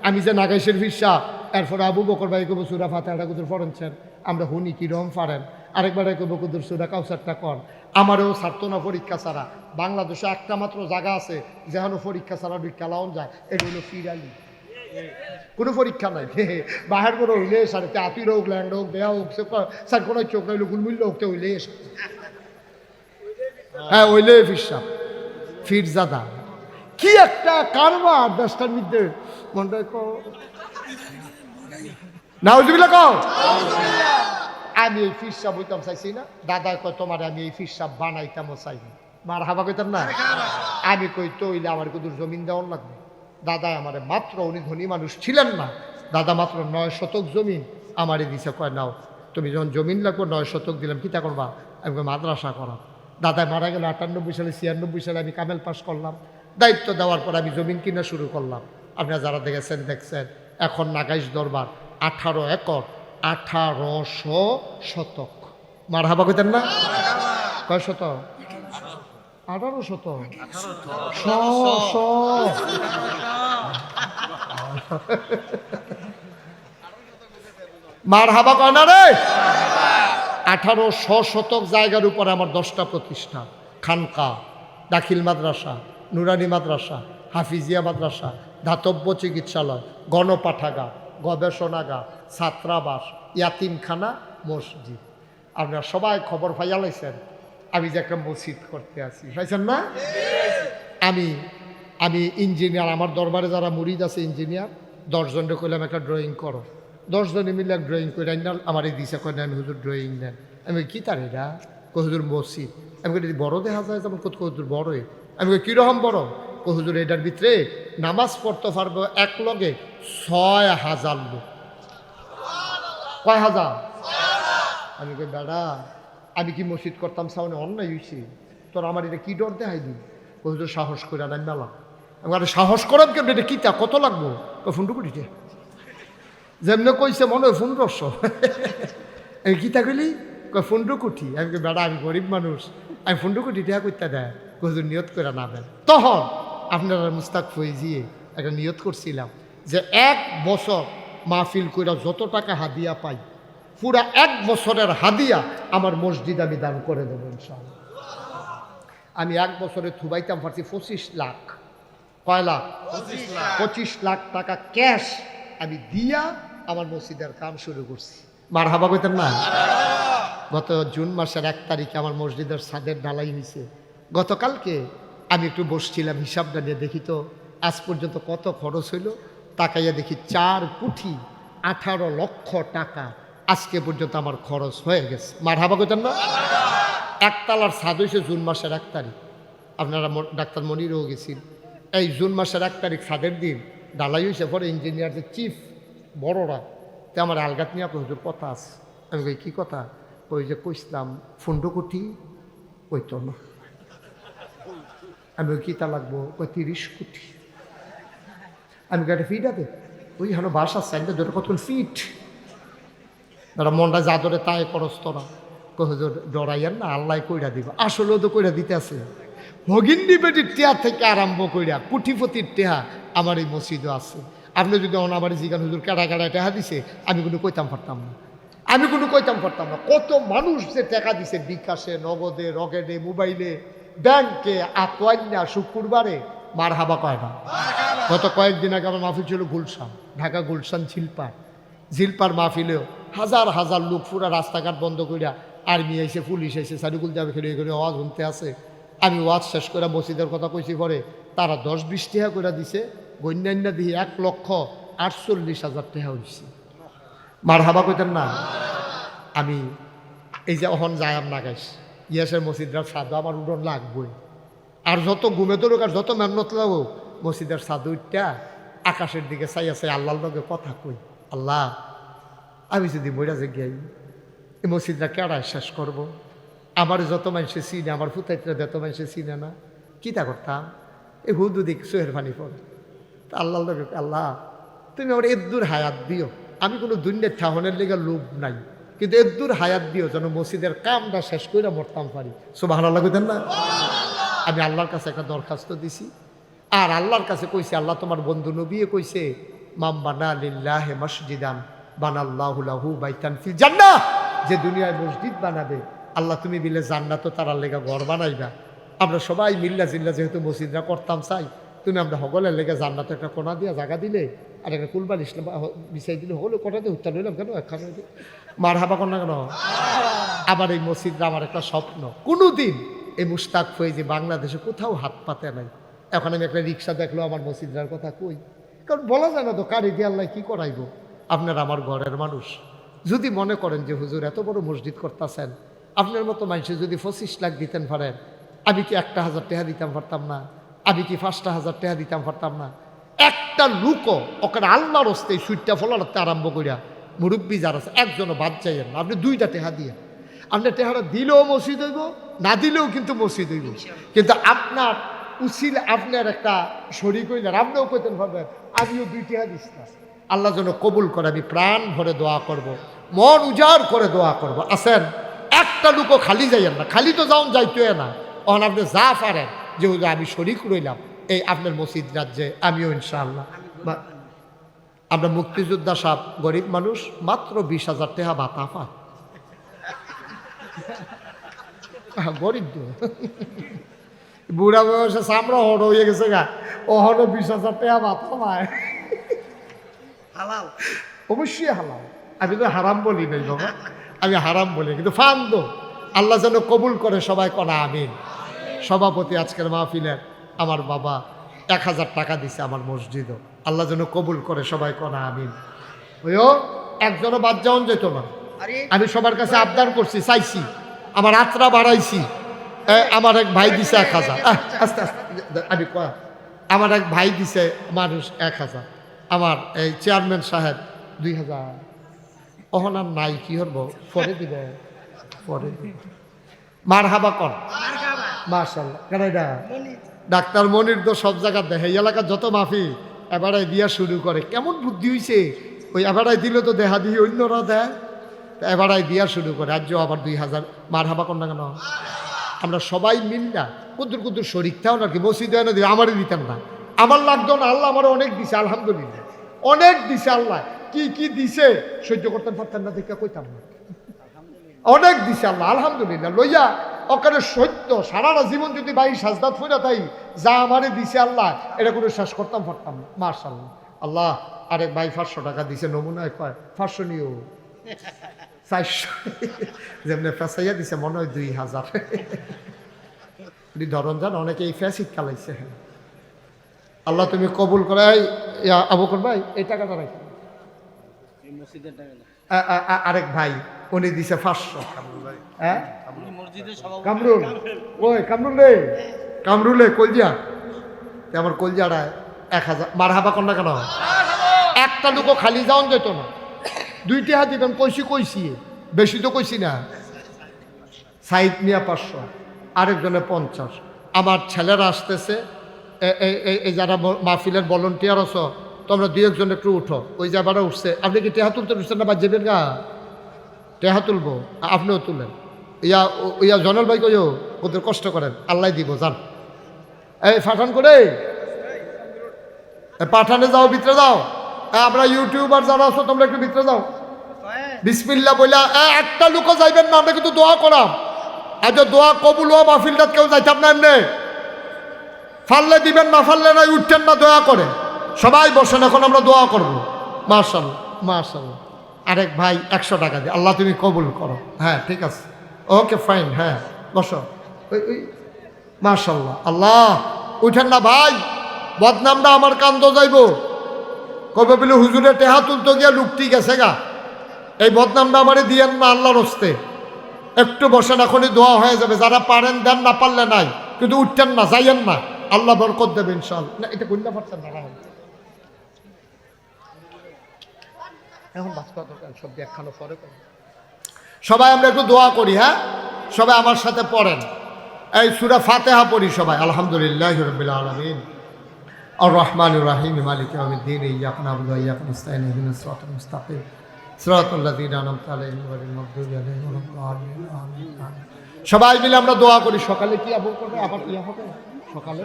আমি যে নাগাইশের ফিসা, এরপরে আবু বকর ভাই কব সুরা ফাতেহাটা কুদুর ফরেনছেন, আমরা হুনি কিরম পারেন, আরেকবার কব কুদুর সুরা কাউসারটা কর। আমারও ছাড়তো না পরীক্ষা ছাড়া। বাংলাদেশে একটা মাত্র জায়গা আছে যেখানে পরীক্ষা ছাড়া ভিক্ষা লাউন যায়, এটা হলো ফিরালি। কোনো পরীক্ষা নাই, বাহার করে হইলে সার আপির হোক, ল্যান্ড হোক, দেয়া হোক, স্যার কোনো চোখ রইল গুলমুল্য হোক, হইলে হ্যাঁ ওইলে ফিরসাব ফিরজাদা। কি একটা কারবার দেশটার মধ্যে, মনটা নাউজুবিল্লাহ কও। আমি এই ফিরসাব হইতাম চাইছি না। দাদা কয় তোমার আমি এই ফিরসাব বানাইতামও চাই না। মার হাবা কইতাম না। আমি কই তো হইলে আমার কুদুর জমিন দেওয়ার লাগবে। দাদা আমারে মাত্র, উনি ধনী মানুষ ছিলেন না, দাদা মাত্র 9 শতক জমিন আমারে দিছে। কয় নাও তুমি যখন জমিন লাগবো 9 শতক দিলাম, কিতা করবা? আমি মাদ্রাসা করা। দাদা মারা গেল 98 সালে, 96 সালে আমি কামেল পাস করলাম। দায়িত্ব দেওয়ার পর আমি জমিন কিনা শুরু করলাম। আপনারা যারা দেখেছেন দেখছেন। এখন নাগাইশ দরবার 18 একর, 1800 শতক। মার হাবা কইতেন না? কয় শতক? 18 শতক। মার হাবা কয় না রে? 1800 শতক জায়গার উপরে আমার 10টা প্রতিষ্ঠান, খানকা, দাখিল মাদ্রাসা, নুরানি মাদ্রাসা, হাফিজিয়া মাদ্রাসা, ধাতব্য চিকিৎসালয়, গণপাঠাগার, গবেষণাগার, ছাত্রাবাস, ইয়াতিমখানা, মসজিদ। আপনারা সবাই খবর পাইয়া লাইছেন আমি যে একটা মসজিদ করতে আছি, পাইছেন না? আমি ইঞ্জিনিয়ার, আমার দরবারে যারা মুরিদ আছে ইঞ্জিনিয়ার, 10 জনকে কইলাম একটা ড্রয়িং করো। 10 জনে মিলে এক ড্রয়িং করে আইনাল। আমার এই দিশা কয় না, আমি হুজুর ড্রয়িং নেন। আমি কি তার এটা? হুজুর মসজিদ। আমি কই বড় দেখা যায় যেমন, কত হুজুর বড়ই। আমি কই কীরকম বড়? হুজুর এটার ভিতরে নামাজ পড়তে পারবো এক লগে 6000 লোক। কয় হাজার? আমি কই বেড়া আমি কি মসজিদ করতাম সামনে অন্যায় হয়েছি তোর, আমার এটা কি ডর দেখাই দিই? হুজুর সাহস করে আনাই মেলা। আমি আরে সাহস করাম কেমন? এটা কিতা কত লাগবো? ফোনটু করিতে যেমনি কইছে মনে হয় 1500। আমি কিতা কইলি? কয় 15 কোটি। আমি কই বেড়া আমি গরিব মানুষ, আমি 15 কোটি টাকা করতে দেয় হুজুর নিয়ত করে নামেন। তখন আপনারা মুস্তাক ফৈজিয়ে একটা নিয়ত করছিলাম যে 1 বছর মাহফিল কইরা যত টাকা হাদিয়া পাই পুরা 1 বছরের হাদিয়া আমার মসজিদ আমি দান করে দেবো ইনশাআল্লাহ। আমি 1 বছরে থুবাইতাম পারছি 25 লাখ। কয় লাখ? 25 লাখ টাকা ক্যাশ আমি দিয়া আমার মসজিদের কাম শুরু করছি। মারহাবা কইতেন না? গত জুন মাসের 1 তারিখে আমার মসজিদের ছাদের ঢালাই হয়েছে। গতকালকে আমি একটু বসছিলাম হিসাবটা নিয়ে, দেখি তো আজ পর্যন্ত কত খরচ হইল। তাকাইয়া দেখি 4 কোটি 18 লক্ষ টাকা আজকে পর্যন্ত আমার খরচ হয়ে গেছে। মারহাবা কইতেন না? একতলার ছাদ হয়েছে জুন মাসের 1 তারিখ। আপনারা ডাক্তার মনিরও গেছেন। এই জুন মাসের 1 তারিখ ছাদের দিন ঢালাই হয়েছে। পরে ইঞ্জিনিয়ারদের চিফ বড়রা তো আমার আলগাত নিয়ে আপনার হুজুর কথা আছে। আমি কই কী কথা? ওই যে কইসলাম 15 কোটি ওই তো না। আমি ওই কী তা লাগবো? ওই 30 কোটি। আমি গাড়ি ফিট আছে ওই হানো বাসা সাইডে ধরে কতক্ষণ ফিট তারা মনটা যা ধরে তাই করস তোরা হুজুর ডরাইয়ার না, আল্লাহ কইরা দিব। আসলেও তো কইরা দিতে আছে। হগিন্দি বেটির টেহা থেকে আরম্ভ কইরা কুটিপতির টেহা আমার এই মসজিদও আছে। আপনি যদি আমার জিগান হুজুর কাটা কাটা টেহা দিছে, আমি কোনো কইতাম পারতাম না। আমি কোনো কইতাম পারতাম না। কত মানুষ যে টাকা দিছে বিকাশে, নগদে, রকেটে, মোবাইলে, ব্যাংকে, আকোয়ান্যা শুক্রবারে মার হাবা কয় না। গত কয়েকদিন আগে আমার মাহফিল ছিল গুলশান, ঢাকা গুলশান ঝিলপার মাহফিলেও হাজার হাজার লোক পুরা রাস্তাঘাট বন্ধ করিয়া আর্মি আইসে, পুলিশ আইসে, সারিকুল যাবে খেলে এখানে ওয়াজ শুনতে আছে। আমি ওয়াজ শেষ করে মসজিদের কথা কইছি, পরে তারা 10-20 টাকা করে দিছে। গণ্যান্যা দিয়ে 1,48,000 টাকা হয়েছে। মার হাবা কইতেন না? আমি এই যে অহন যায়াম না গাইস ইয়াসের মসজিদরা সাদু আমার উড়ন লাগবই। আর যত ঘুমে দৌড়ুক আর যত মেহনত লাগুক মসজিদের সাদুটা আকাশের দিকে চাইয়া চাই আল্লাহর লগে কথা কই, আল্লাহ আমি যদি মইরা যে গিয়াই এই মসজিদরা কেড়ায় শেষ করব। আমার যত মানুষে চিনে, আমার ফুতাইতরা যত মানুষে চিনে না, কিতা করতাম? এই হুদু দিক সোহের পানি পড়ে। তা আল্লাহর লগে আল্লাহ তুমি আমার এদ্দুর হায়াত দিও। আমি কোনো দুনিয়ার ঠাহনের লেগে লোভ নাই, কিন্তু এদ্দুর হায়াত দিও যেন মসজিদের কামটা শেষ করে মরতাম পারি। সুবহানাল্লাহ কইতেন না? আমি আল্লাহর কাছে একটা দরখাস্ত দিছি, আর আল্লাহর কাছে কইছি, আল্লাহ তোমার বন্ধু নবিয়ে কইছে মাম বানা লিল্লাহি মসজিদান বানাল্লাহু লাহু বাইতান ফিল জান্নাহ। যে দুনিয়ায় মসজিদ বানাবে আল্লাহ তুমি মিলে জান্নাতও তার লেগা ঘর বানাইবা। আমরা সবাই মিল্লা জিল্লা যেহেতু মসজিদরা করতাম চাই, তুমি আমরা হগলের লেগে জান্নাত একটা কোনা দিয়া জায়গা দিলে আর একটা কুলবাল ইসলাম বিছাই দিলে হলো, কোটা দিয়ে উত্তর হইলাম কেন একখানে মার হাবা কর না কেন? আবার এই মসজিদরা আমার একটা স্বপ্ন, কোনোদিন এই মুশতাক ফৈজি বাংলাদেশে কোথাও হাত পাতে নাই। এখন আমি একটা রিক্সা দেখলো আমার মসজিদরার কথা কই, কারণ বলা যায় না তো কারি দিয়ে আল্লাহ কী করাইব। আপনার আমার ঘরের মানুষ যদি মনে করেন যে হুজুর এত বড় মসজিদ করতেছেন, আপনার মতো মানুষের যদি 25 লাখ দিতেন পারেন, আমি কি 1,000 টাকা দিতাম পারতাম না? আমি কি 5,000 টাকা দিতাম পারতাম না? একটা লুকও ওখানে আল্লাহর হস্তে সুইটটা ফলাতে আরম্ভ করিয়া মুরব্বী যারা আছে একজনও বাদ যাইয়েন না। আপনি 2টা টাকা দিয়ে আপনার টেহারা দিলেও মসজিদ হইব, না দিলেও কিন্তু মসজিদ হইব। কিন্তু আপনার উচিত আপনার একটা শরীক হইলেন, আপনিও কইতেন ভাববেন আমিও 2 টাকা দিস না। আল্লাহ যেন কবুল করে, আমি প্রাণ ভরে দোয়া করব, মন উজাড় করে দোয়া করব। আসেন একটা লুকও খালি যাইয়েন না, খালি তো যাওন যাইতে না। অন আপনি যা পারেন যে আমি শরীক রইলাম এই আপনার মসজিদ রাজ্যে, আমিও ইনশাআল্লাহ। আমরা মুক্তিযোদ্ধা সাহেব গরিব মানুষ, মাত্র 20,000 টাকা ভাতা পায়। গরিব তো বুড়া বয়সে চামড়া হড় হয়ে গেছে গা, ওহরও 20,000 টাকা ভাতা পায়। হালাল, অবশ্যই হালাল। আমি তো হারাম বলি নাই বাবা, আমি হারাম বলি, কিন্তু ফান্দ আল্লাহ যেন কবুল করে, সবাই কনা আমিন। সভাপতি আজকের মাহফিলের আমার বাবা 1,000 টাকা দিছে আমার মসজিদও, আল্লাহ যেন কবুল করে, সবাই কনা আমিন। ওইও একজনও বাদ যাওয়ান যেত না। আমি সবার কাছে আবদার করছি, চাইছি, আমার আত্রা বাড়াইছি। আমার এক ভাই দিছে 1,000, আস্তে আস্তে আমি আমার এক ভাই দিছে মানুষ 1,000, আমার এই চেয়ারম্যান সাহেব 2,000। অহনার নাই কি হব, পরে দিবে, পরে দিবে। মার হাবা কর মাশাআল্লাহ। কেন এটা ডাক্তার মনির তো সব জায়গা দেখে, এই এলাকার যত মাফি এবারে দিয়া শুরু করে। কেমন বুদ্ধি হয়েছে, ওই এবারে দিলে তো দেহা দিয়ে অন্যরা দেয়। এবারাই দিয়া শুরু করে আজ আবার 2000 মার হাবা কন্যা কেন আমরা সবাই মিললা কুদ্দুর কুদ্দুর শরীরটাও নাকি মসজিদে এনে দিই আমারই দিতাম না আমার লাগতো না আল্লাহ আমার অনেক দিছে আলহামদুলিল্লাহ অনেক দিছে আল্লাহ কি কি দিছে সহ্য করতে পারতাম না দেখে কইতাম না অনেক দিছে আল্লাহ আলহামদুলিল্লাহ লইয়া ওখানে সত্য সারাটা জীবন যদি ভাই সাজদাত ফুরা তাই যা আমারে দিছে আল্লাহ এটা করে শেষ করতাম পারতাম না মাশাআল্লাহ আল্লাহ আরেক ভাই 500 টাকা দিছে নমুনায় কয় 500 নিও 400 যেমনি ফেসাইয়া দিছে মনে হয় 2000 ধরন যান অনেকে এই ফেসিক কালাইছে আল্লাহ তুমি কবুল করে আবু বকর ভাই এই টাকাটা রাখি আরেক ভাই উনি দিছে 500 হ্যাঁ কামরুল ওই কামরুল রে কামরুলে কলজিয়া আমার কলজিয়াটা 1000 মারহাবা কন্যা কেন একটা লোকও খালি যাওন যেত না 2টি হাত দিবেন কইছি বেশি তো কইছি না সাইদ মিয়া 500 আরেকজনে 50 আমার ছেলেরা আসতেছে এই যারা মাহফিলের ভলেন্টিয়ার আছো তোমরা 2-1 জন একটু উঠো ওই যাবারা উঠছে আপনি কি টেহা তুলতে উঠছেন না বা যাবেন গা টেহা তুলবো আপনিও তুলেন ইয়া জনাল ভাই কইও ওদের কষ্ট করেন আল্লাহ দিব যান এই পাঠান করে পাঠানে যাও ভিতরে যাও আমরা ইউটিউবার যারা আছো তোমরা একটু ভিতরে যাও বিসমিল্লাহ বইলা একটা লোকও যাইবেন না আমরা কিন্তু দোয়া করাম আজ দোয়া কবুল হওয়া মাহফিলটা কেউ যাইতাম না এমনি ফাললে দিবেন না ফাললে নাই উঠতেন না দোয়া করে সবাই বসেন এখন আমরা দোয়া করবো মাশাআল্লাহ মাশাআল্লাহ আরেক ভাই 100 টাকা দিয়ে আল্লাহ তুমি কবুল করো হ্যাঁ ঠিক আছে ওকে ফাইন হ্যাঁ বসো ওই মাশাআল্লাহ আল্লাহ উঠেন না ভাই বদনামটা আমার কান্দ যাইব কবে বলে হুজুরে টেহা তুলতে গিয়া লুকটি গেছে গা এই বদনামটা আমারে দিয়েন না আল্লাহর হস্তে একটু বসেন এখনই দোয়া হয়ে যাবে যারা পারেন দেন না পারলে নাই কিন্তু উঠতেন না যাইয়েন না আল্লাহ বরকত দেবে ইনশাআল্লাহ না এটা কইনা পারছেন না এখন বাস্তব সব একখানো পরে সবাই আমরা একটু দোয়া করি হ্যাঁ সবাই আমার সাথে পড়েন এই সূরা ফাতিহা পড়ি সবাই আলহামদুলিল্লাহি রাব্বিল আলামিন আর রহমানির রহিম মালিকি ইয়াউমিদ্দিন ইয়াকা না'বুদু ওয়া ইয়াকা নাস্তাঈন ইহদিনাস সিরাতাল মুস্তাকিম সিরাতাল লাযীনা আন'আমতা আলাইহিম গায়রিল মাগদুবি আলাইহিম ওয়া লাদ-দাল্লিন আমিন সবাই মিলে আমরা দোয়া করি সকালে কি আবু করবে আবার ইয়া হবে সকালে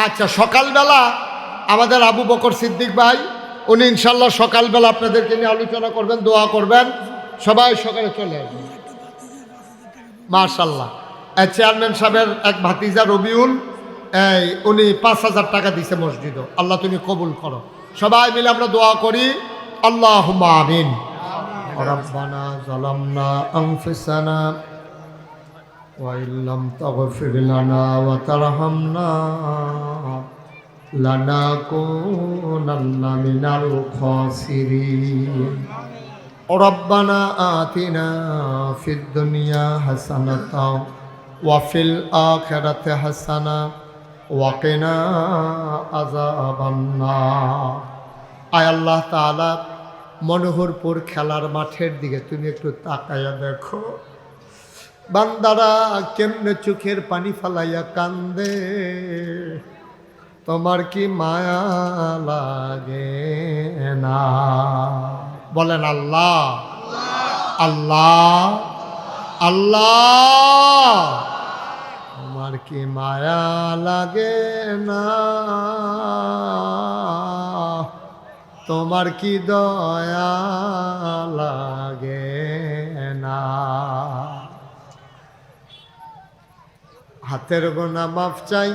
আচ্ছা সকালবেলা আমাদের আবু বকর সিদ্দিক ভাই উনি ইনশাআল্লাহ সকালবেলা আপনাদেরকে নিয়ে আলোচনা করবেন দোয়া করবেন সবাই সকালে চলে আসবেন মাশাআল্লাহ চেয়ারম্যান সাহেবের এক ভাতিজা রবিউল উনি 5000 টাকা দিছে মসজিদও আল্লাহ তুমি কবুল করো সবাই মিলে আমরা দোয়া করি আল্লাহুম্মা আমিন রব্বানা যালামনা আনফুসানা ওয়া ইল্লাম তাগফির লানা ওয়া তারহামনা লানাকুনান্না মিনাল খাসিরিন রব্বানা আতিনা ফিদ দুনিয়া হাসানাতাও ওয়া ফিল আখিরাতি হাসানা ওয়া কিনা আযাবান নার আয় আল্লাহ তাআলা মনোহরপুর খেলার মাঠের দিকে তুমি একটু তাকায়া দেখো বান্দারা কেমনে চোখের পানি ফালাইয়া কান্দে তোমার কি মায়া লাগে না বলেন আল্লাহ আল্লাহ আল্লাহ তোমার কি মায়া লাগে না তোমার কি দয়া লাগে না হাতের গোনা মাফ চাই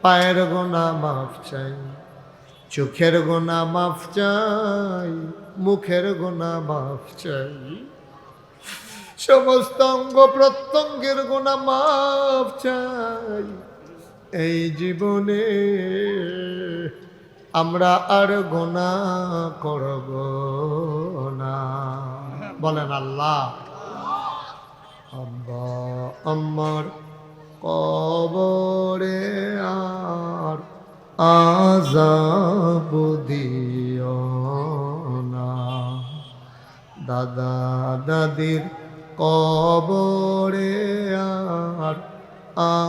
পায়ের গোনা মাফ চাই চোখের গোনা মাফ চাই মুখের গোনা মাফ চাই সমস্ত অঙ্গ প্রত্যঙ্গের গোনা মাফ চাই এই জীবনে আমরা আর গোনা করব না বলেন আল্লাহ আব্বা আমার কবরে আর আযাব দিও না দাদা দাদির কবরে আর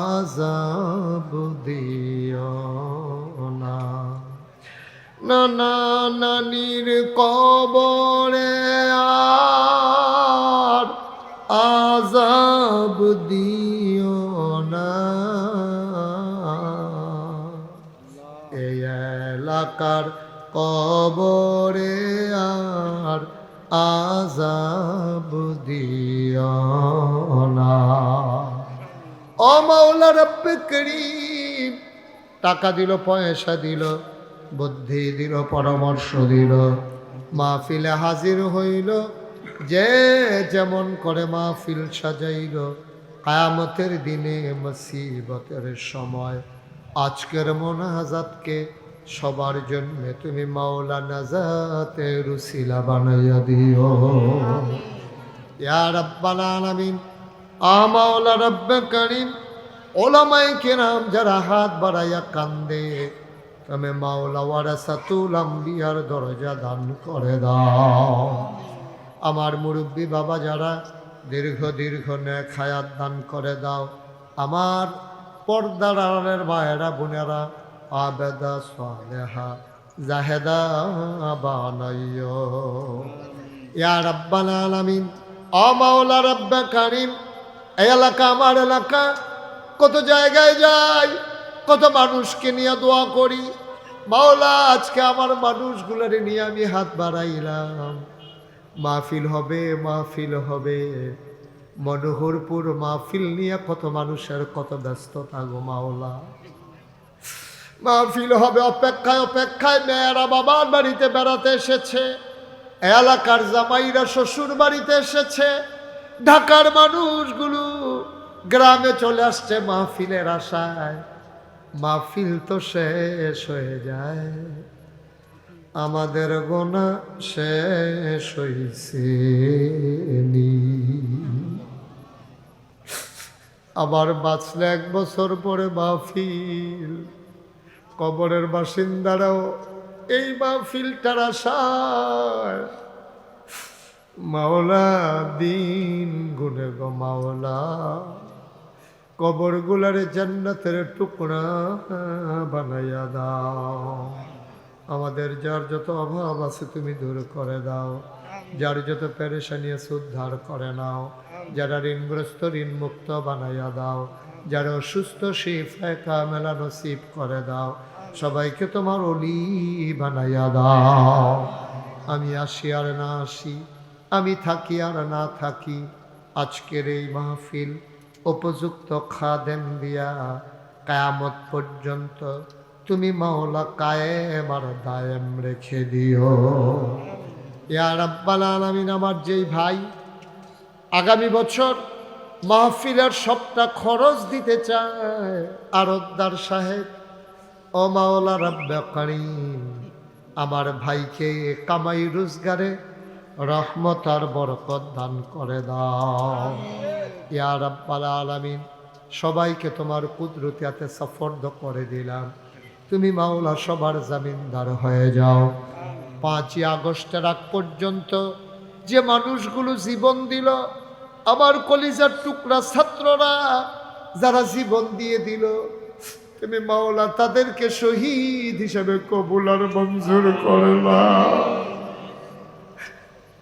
আযাব দিও না নানা নানির কবরে আর আযাব দিও না, এই এলাকার কবরে আর আযাব দিও না। ও মাওলা রব্বে করিম, টাকা দিল, পয়সা দিল, বুদ্ধি দিল, পরামর্শ দিল, মাহফিলে হাজির হইল, যে যেমন করে মাহফিল সাজাইল, কিয়ামতের দিনে মুসিবতের সময় আজকের মোনাজাতকে সবার জন্য তুমি মাওলা নাজাতের উসিলা বানাইয়া দিও ইয়া রাব্বাল আলামিন। মাওলা রব্বে করিম, ওলামায়ে কেরাম যারা হাত বাড়াইয়া কান্দে, তুমি মাওলা ওয়ারাসাতুল আম্বিয়ার দরজা দান করে দাও। আমার মুরব্বী বাবা যারা দীর্ঘ দীর্ঘ নেক হায়াত দান করে দাও। আমার পর্দার আড়ালের মায়েরা বোনেরা আবেদা সালেহা জাহেদা বানাইও ইয়া রাব্বাল আলামিন। ও মাওলা রব্বে করিম, এই এলাকা আমার এলাকা, কত জায়গায় যাই, কত মানুষকে নিয়ে দোয়া করি। মাওলা আজকে আমার মানুষগুলোর নিয়ে আমি হাত বাড়াইলাম। মাহফিল হবে, মাহফিল হবে, মনোহরপুর মাহফিল নিয়ে কত মানুষের কত ব্যস্ততা গো মাওলা। মাহফিল হবে অপেক্ষায় অপেক্ষায়, মেয়েরা বাবার বাড়িতে বেড়াতে এসেছে, এলাকার জামাইরা শ্বশুর বাড়িতে এসেছে, ঢাকার মানুষগুলো গ্রামে চলে আসছে মাহফিলের আশায়। মাহফিল তো শেষ হয়ে যায়, আমাদের গোনা শেষ হইছে নি। আবার বাঁচলে 1 বছর পরে মাহফিল, কবরের বাসিন্দারাও এই মাহফিলটার আশায় মাওলা দিন গুনে গো মাওলা, কবর গুলারে জান্নাতের টুকরা বানাইয়া দাও। আমাদের যার যত অভাব আছে তুমি দূর করে দাও, যার যত পেরেশানি আছে উদ্ধার করে নাও, যারা ঋণগ্রস্ত ঋণ মুক্ত বানাইয়া দাও, যারা অসুস্থ শিফায়ে কামেলা নসিব করে দাও, সবাইকে তোমার ওলি বানাইয়া দাও। আমি আসি আর না আসি, আমি থাকি আর না থাকি, আজকের এই মাহফিল উপযুক্ত খাদেম দিয়া কিয়ামত পর্যন্ত তুমি মাওলা কায়েম আর দায়েম রেখে দিও ইয়া রাব্বাল আলামিন। আমার যেই ভাই আগামী বছর মাহফিলের সবটা খরচ দিতে চায়, আরতদার সাহেব, ও মাওলা রব্বে করিম, আমার ভাইকে কামাই রোজগারে রহমত আর বরকত দান করে দাও ইয়া রাব্বাল আলামিন। সবাইকে তোমার কুদরতি হাতে সফর্দ করে দিলাম, তুমি মাওলা সবার জামিনদার হয়ে যাও। 5ই আগস্টের আগ পর্যন্ত যে মানুষগুলো জীবন দিল, আমার কলিজার টুকরা ছাত্ররা যারা জীবন দিয়ে দিল, তুমি মাওলা তাদেরকে শহীদ হিসেবে কবুল আর মঞ্জুর করে নাও।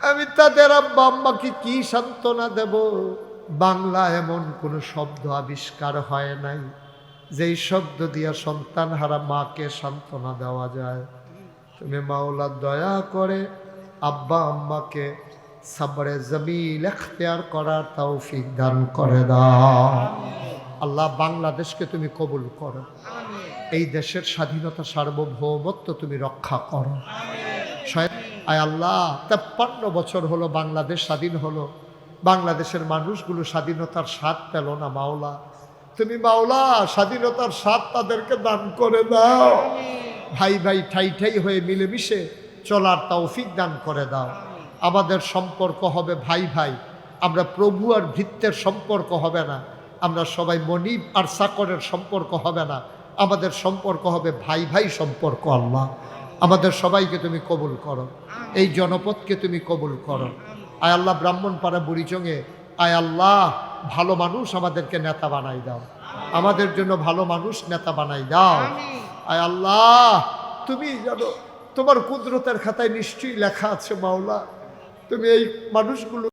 আমি তাদের আব্বা আম্মাকে কি সান্ত্বনা দেব? বাংলা এমন কোনো শব্দ আবিষ্কার হয় নাই যেই শব্দ দিয়া সন্তান হারা মাকে সান্ত্বনা দেওয়া যায়। তুমি মাওলা দয়া করে আব্বা আম্মাকে সাবরে জমিল এখতিয়ার করার তৌফিক দান করে দাও। আল্লাহ বাংলাদেশকে তুমি কবুল করো, এই দেশের স্বাধীনতা সার্বভৌমত্ব তুমি রক্ষা করো। আয় আল্লাহ, 53 বছর হলো বাংলাদেশ স্বাধীন হলো, বাংলাদেশের মানুষগুলো স্বাধীনতার স্বাদ পেল না মাওলা। তুমি মাওলা স্বাধীনতার স্বাদ তাদেরকে দান করে দাও। ভাই ভাই ঠাই ঠাই হয়ে মিলেমিশে চলার তৌফিক দান করে দাও। আমাদের সম্পর্ক হবে ভাই ভাই, আমরা প্রভু আর ভৃত্যের সম্পর্ক হবে না, আমরা সবাই মনিব আর চাকরের সম্পর্ক হবে না, আমাদের সম্পর্ক হবে ভাই ভাই সম্পর্ক। আল্লাহ আমাদের সবাইকে তুমি কবুল করো, এই জনপদকে তুমি কবুল করো। আয় আল্লাহ ব্রাহ্মণপাড়া বুড়িচঙে আয় আল্লাহ ভালো মানুষ আমাদেরকে নেতা বানাই দাও, আমাদের জন্য ভালো মানুষ নেতা বানাই দাও। আয় আল্লাহ তুমি যেন তোমার কুদরতের খাতায় নিশ্চয়ই লেখা আছে মাওলা, তুমি এই মানুষগুলো